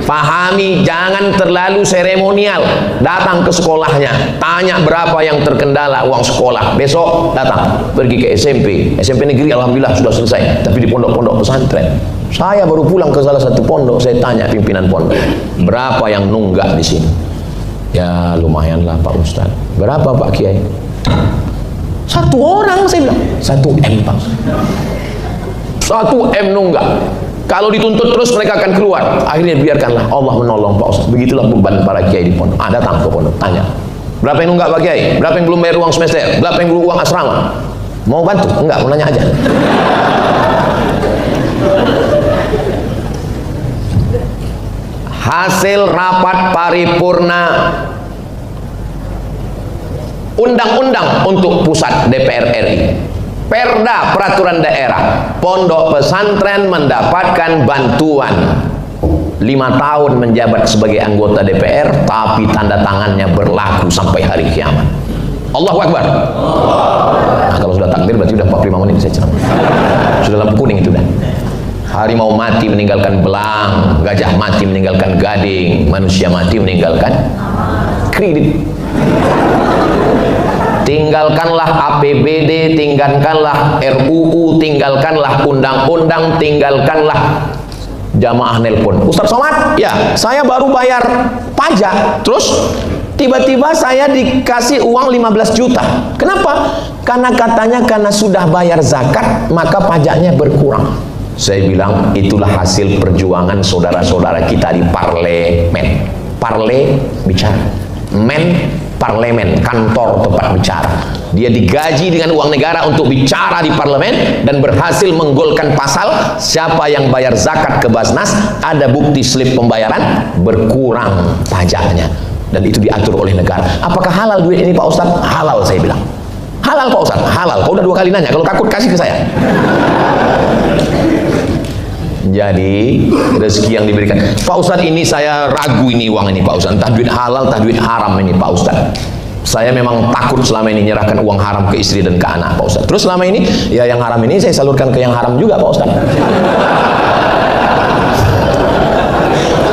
Pahami, jangan terlalu seremonial. Datang ke sekolahnya, tanya berapa yang terkendala uang sekolah. Besok datang, pergi ke SMP negeri, alhamdulillah sudah selesai. Tapi di pondok-pondok pesantren, saya baru pulang ke salah satu pondok, saya tanya pimpinan pondok, berapa yang nunggak di sini? Ya lumayan lah Pak Ustaz. Berapa Pak Kiai? 1 orang, saya bilang 1 M Pak. 1 M nunggak. Kalau dituntut terus mereka akan keluar. Akhirnya biarkanlah Allah menolong Pak Ustaz. Begitulah beban para kiai di pondok. Datang ke pondok, tanya. Berapa yang nunggak Pak Kiai? Berapa yang belum bayar uang semester? Berapa yang belum uang asrama? Mau bantu? Enggak, mau nanya aja. Hasil rapat paripurna undang-undang untuk pusat DPR RI. Perda peraturan daerah, pondok pesantren mendapatkan bantuan 5 tahun menjabat sebagai anggota DPR, tapi tanda tangannya berlaku sampai hari kiamat. Allahu Akbar. Nah, kalau sudah takbir berarti sudah 45 menit saya ceramah. Sudah lampu kuning itu dah. Harimau mati meninggalkan belang, gajah mati meninggalkan gading, manusia mati meninggalkan kredit. Tinggalkanlah APBD, tinggalkanlah RUU, tinggalkanlah undang-undang, tinggalkanlah jamaah nelpon. Ustaz Somad, ya saya baru bayar pajak, terus 3 tiba-tiba saya dikasih uang 15 juta. Kenapa? Karena katanya karena sudah bayar zakat maka pajaknya berkurang. Saya bilang itulah hasil perjuangan saudara-saudara kita di parlemen. Parle bicara, men parlemen, kantor tempat bicara. Dia digaji dengan uang negara untuk bicara di parlemen dan berhasil menggolkan pasal siapa yang bayar zakat ke Basnas, ada bukti slip pembayaran, berkurang pajaknya. Dan itu diatur oleh negara. Apakah halal duit ini Pak Ustadz? Halal, saya bilang. Halal Pak Ustadz? Halal. Kau udah 2 kali nanya, kalau takut kasih ke saya. Jadi rezeki yang diberikan Pak Ustadz, ini saya ragu ini uang ini Pak Ustadz, entah duit halal entah duit haram ini Pak Ustadz. Saya memang takut selama ini menyerahkan uang haram ke istri dan ke anak Pak Ustadz. Terus selama ini ya yang haram ini saya salurkan ke yang haram juga Pak Ustadz.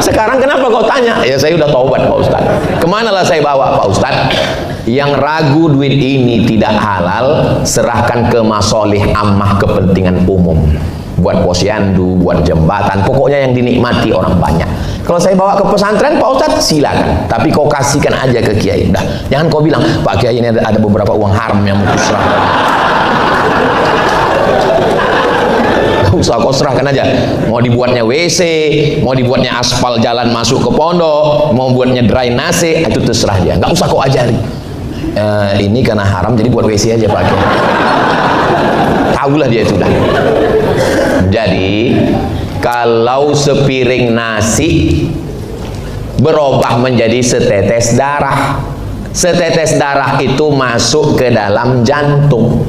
Sekarang kenapa kau tanya? Ya saya udah taubat Pak Ustadz. Kemanalah saya bawa Pak Ustadz? Yang ragu duit ini tidak halal, serahkan ke masolih ammah, kepentingan umum, buat posyandu, buat jembatan, pokoknya yang dinikmati orang banyak. Kalau saya bawa ke pesantren Pak Ustadz, silakan, tapi kau kasihkan aja ke kiai. Dah, jangan kau bilang Pak Kiai ini ada beberapa uang haram yang mau serahkan. Usah kau serahkan aja. Mau dibuatnya WC, mau dibuatnya aspal jalan masuk ke pondok, mau buatnya drainase, itu terserah dia. Nggak usah kau ajari. Ini karena haram jadi buat WC aja Pak Kiai. Tahulah dia itu dah. Jadi kalau sepiring nasi berubah menjadi setetes darah, setetes darah itu masuk ke dalam jantung.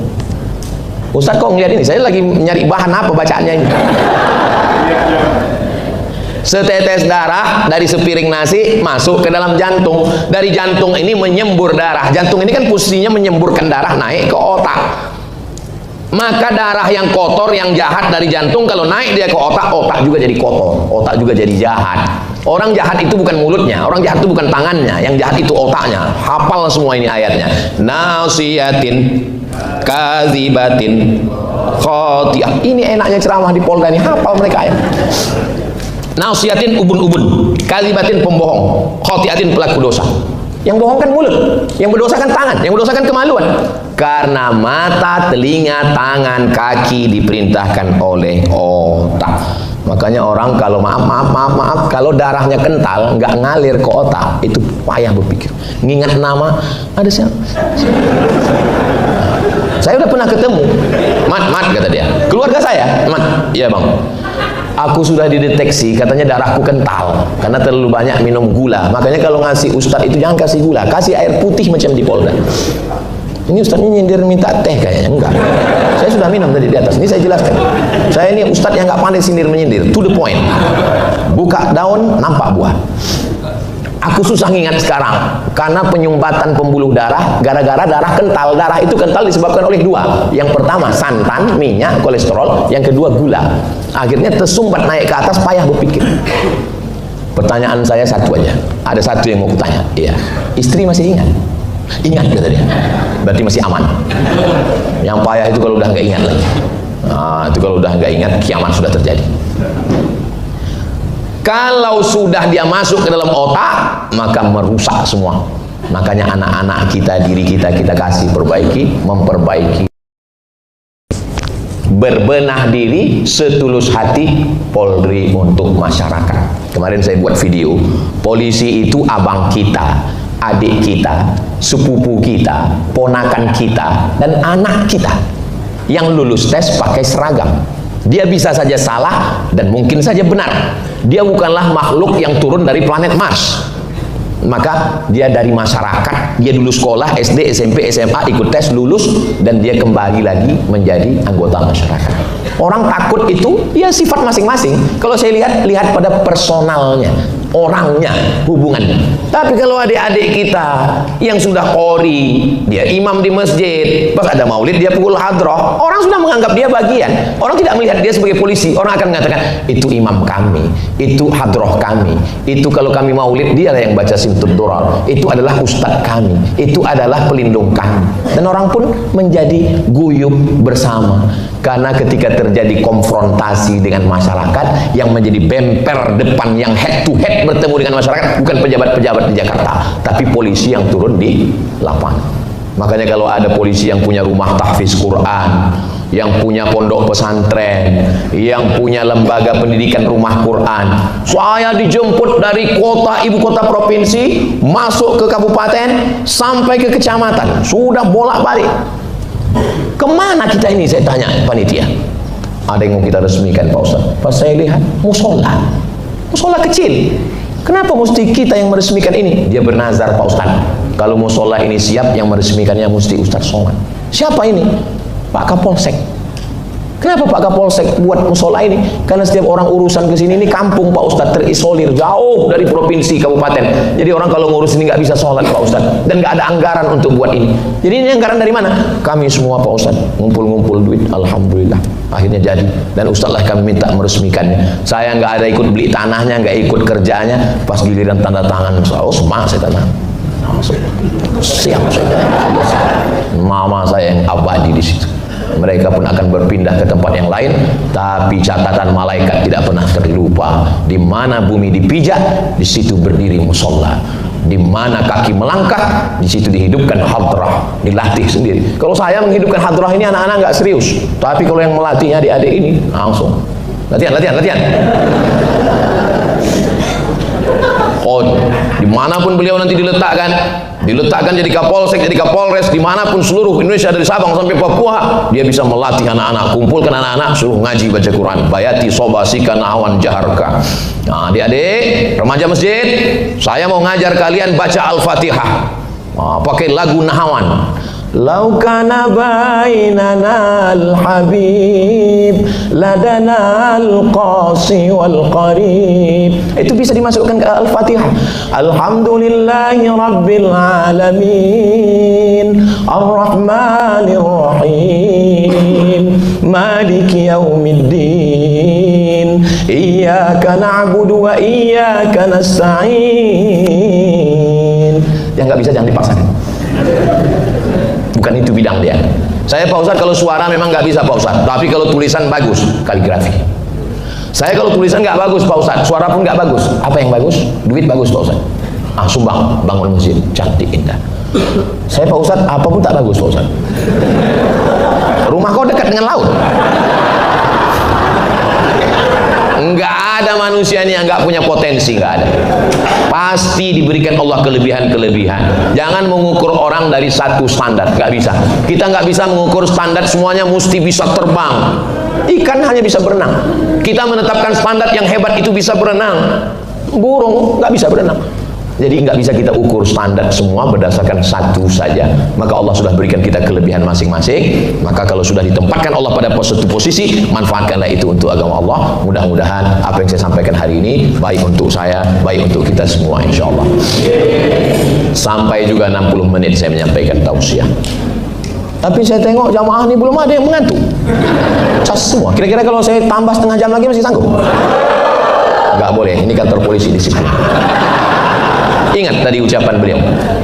Ustaz kok ngeliat ini? Saya lagi nyari bahan apa bacaannya ini. Setetes darah dari sepiring nasi masuk ke dalam jantung. Dari jantung ini menyembur darah. Jantung ini kan fungsinya menyemburkan darah naik ke otak. Maka darah yang kotor, yang jahat dari jantung kalau naik dia ke otak, otak juga jadi kotor, otak juga jadi jahat. Orang jahat itu bukan mulutnya, orang jahat itu bukan tangannya, yang jahat itu otaknya. Hafal semua ini ayatnya. Nasiyatin kazibatin khotiyah. Ini enaknya ceramah di Polda ini, hafal mereka ya. Nasiyatin ubun-ubun, kazibatin pembohong, khotiatin pelaku dosa. Yang bohong kan mulut, yang berdosa kan tangan, yang berdosa kan kemaluan. Karena mata, telinga, tangan, kaki diperintahkan oleh otak. Makanya orang kalau maaf, kalau darahnya kental, nggak ngalir ke otak, itu payah berpikir. Ngingat nama, ada siapa? Saya udah pernah ketemu. Mat kata dia, keluarga saya, Mat, iya bang. Aku sudah dideteksi, katanya darahku kental karena terlalu banyak minum gula. Makanya kalau ngasih ustadz itu jangan kasih gula, kasih air putih macam di Polda. Ini ustadznya nyindir minta teh kayaknya, enggak. Saya sudah minum tadi di atas. Ini saya jelaskan. Saya ini ustadz yang nggak pandai sindir menyindir, to the point. Buka daun nampak buah. Aku susah ngingat sekarang karena penyumbatan pembuluh darah gara-gara darah kental. Darah itu kental disebabkan oleh 2. Yang pertama santan, minyak, kolesterol. Yang kedua gula. Akhirnya tersumbat naik ke atas, payah berpikir. Pertanyaan saya satu aja. Ada satu yang mau kutanya. Iya. Istri masih ingat? Ingat kata dia. Berarti masih aman. Yang payah itu kalau udah nggak ingat lagi. Nah, itu kalau udah nggak ingat, kiamat sudah terjadi. Kalau sudah dia masuk ke dalam otak, maka merusak semua. Makanya anak-anak kita, diri kita, kita kasih perbaiki, memperbaiki. Berbenah diri setulus hati Polri untuk masyarakat. Kemarin saya buat video, polisi itu abang kita, adik kita, sepupu kita, ponakan kita, dan anak kita yang lulus tes pakai seragam. Dia bisa saja salah dan mungkin saja benar. Dia bukanlah makhluk yang turun dari planet Mars. Maka dia dari masyarakat. Dia dulu sekolah SD, SMP, SMA, ikut tes, lulus, dan dia kembali lagi menjadi anggota masyarakat. Orang takut itu ya sifat masing-masing. Kalau saya lihat pada personalnya, orangnya, hubungannya. Tapi kalau adik-adik kita yang sudah qori, dia imam di masjid, pas ada maulid dia pukul hadroh, orang sudah menganggap dia bagian. Orang tidak melihat dia sebagai polisi. Orang akan mengatakan itu imam kami, itu hadroh kami, itu kalau kami maulid dia yang baca simtud durar, itu adalah ustadz kami, itu adalah pelindung kami. Dan orang pun menjadi guyup bersama. Karena ketika terjadi konfrontasi dengan masyarakat yang menjadi bemper depan yang head to head direct bertemu dengan masyarakat, bukan pejabat-pejabat di Jakarta, tapi polisi yang turun di lapangan. Makanya kalau ada polisi yang punya rumah tahfiz Quran, yang punya pondok pesantren, yang punya lembaga pendidikan rumah Quran, saya dijemput dari kota, ibu kota provinsi, masuk ke kabupaten, sampai ke kecamatan, sudah bolak-balik. Kemana kita ini, saya tanya panitia. Ada yang mau kita resmikan Pak Ustaz. Pas saya lihat, musola kecil. Kenapa mesti kita yang meresmikan ini? Dia bernazar Pak Ustaz, kalau musola ini siap, yang meresmikannya mesti Ustaz Somad. Siapa ini? Pak Kapolsek. Kenapa Pak Kapolsek buat musola ini? Karena setiap orang urusan ke sini, ini kampung Pak Ustadz, terisolir jauh dari provinsi, kabupaten. Jadi orang kalau ngurus ini nggak bisa sholat Pak Ustadz, dan nggak ada anggaran untuk buat ini. Jadi ini anggaran dari mana? Kami semua Pak Ustadz ngumpul-ngumpul duit, alhamdulillah akhirnya jadi. Dan Ustadz lah kami minta meresmikannya. Saya nggak ada ikut beli tanahnya, nggak ikut kerjanya. Pas giliran tanda tangan, oh semak saya tanah. Siap saja. Mama saya yang abadi di situ. Mereka pun akan berpindah ke tempat yang lain, tapi catatan malaikat tidak pernah terlupa. Di mana bumi dipijak, di situ berdiri musola. Di mana kaki melangkah, di situ dihidupkan hadrah, dilatih sendiri. Kalau saya menghidupkan hadrah ini, anak-anak nggak serius, tapi kalau yang melatihnya adik-adik ini langsung latihan. Oh, dimanapun beliau nanti diletakkan jadi Kapolsek, jadi Kapolres, dimanapun seluruh Indonesia dari Sabang sampai Papua, dia bisa melatih anak-anak, kumpulkan anak-anak, suruh ngaji baca Quran, bayati sobasika nawan jaharka. Nah, adik-adik remaja masjid, saya mau ngajar kalian baca Al-Fatihah, pakai lagu Nahawan. Lau kana bainana al-habib ladana al-qasi wal-qarib. Itu bisa dimasukkan ke Al-Fatihah. Alhamdulillahi rabbil alamin ar-rahmanir rahim maliki yaumiddin iyyaka na'budu wa iyyaka nasta'in. Yang nggak bisa jangan dipaksakan. Bukan itu bidang dia. Saya Pak Ustadz kalau suara memang nggak bisa Pak Ustadz, tapi kalau tulisan bagus, kaligrafi. Saya kalau tulisan nggak bagus Pak Ustadz, suara pun nggak bagus. Apa yang bagus? Duit bagus Pak Ustadz. Sumbang, bangun masjid, cantik indah. Saya Pak Ustadz, apa pun tak bagus Pak Ustadz. Rumah kau dekat dengan laut. Enggak ada manusia ini yang enggak punya potensi, enggak ada. Pasti diberikan Allah kelebihan-kelebihan. Jangan mengukur orang dari satu standar, enggak bisa. Kita enggak bisa mengukur standar semuanya mesti bisa terbang. Ikan hanya bisa berenang. Kita menetapkan standar yang hebat itu bisa berenang. Burung enggak bisa berenang. Jadi nggak bisa kita ukur standar semua berdasarkan satu saja. Maka Allah sudah berikan kita kelebihan masing-masing. Maka kalau sudah ditempatkan Allah pada satu posisi, manfaatkanlah itu untuk agama Allah. Mudah-mudahan apa yang saya sampaikan hari ini baik untuk saya, baik untuk kita semua, insya Allah. Sampai juga 60 menit saya menyampaikan tausiah. Tapi saya tengok jamaah ini belum ada yang mengantuk. Cas semua. Kira-kira kalau saya tambah setengah jam lagi masih sanggup? Nggak boleh. Ini kantor polisi di sini. Ingat tadi ucapan beliau.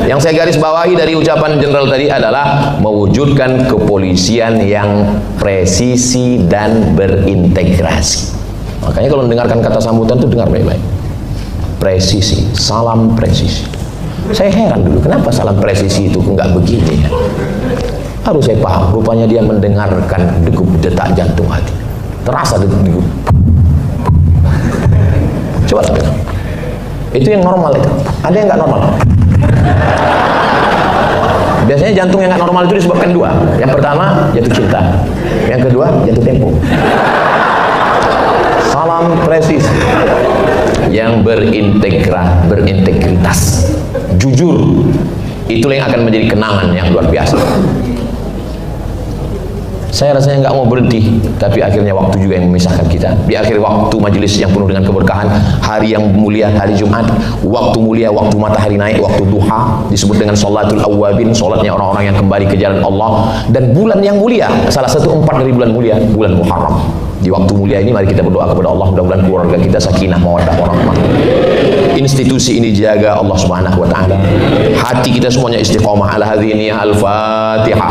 Yang saya garis bawahi dari ucapan jenderal tadi adalah mewujudkan kepolisian yang presisi dan berintegrasi. Makanya kalau mendengarkan kata sambutan itu dengar baik-baik. Presisi, salam presisi. Saya heran dulu, kenapa salam presisi itu enggak begini ya? Harus saya paham, rupanya dia mendengarkan degup detak jantung hati. Terasa degup. Coba lihat. Itu yang normal itu. Ada yang nggak normal. Biasanya jantung yang nggak normal itu disebabkan dua. Yang pertama jatuh cinta. Yang kedua jatuh tempo. Salam presis. Yang berintegritas, jujur. Itulah yang akan menjadi kenangan yang luar biasa. Saya rasanya nggak mau berhenti, tapi akhirnya waktu juga yang memisahkan kita. Di akhir waktu majelis yang penuh dengan keberkahan, hari yang mulia, hari Jumat, waktu mulia, waktu matahari naik, waktu duha, disebut dengan sholatul awwabin, sholatnya orang-orang yang kembali ke jalan Allah, dan bulan yang mulia, salah satu 4 dari bulan mulia, bulan Muharram. Di waktu mulia ini mari kita berdoa kepada Allah, mudah-mudahan keluarga kita sakinah, mawaddah, warahmah. Institusi ini dijaga Allah Subhanahu wa taala. Hati kita semuanya istiqomah. Ala hadhihi Al-Fatihah.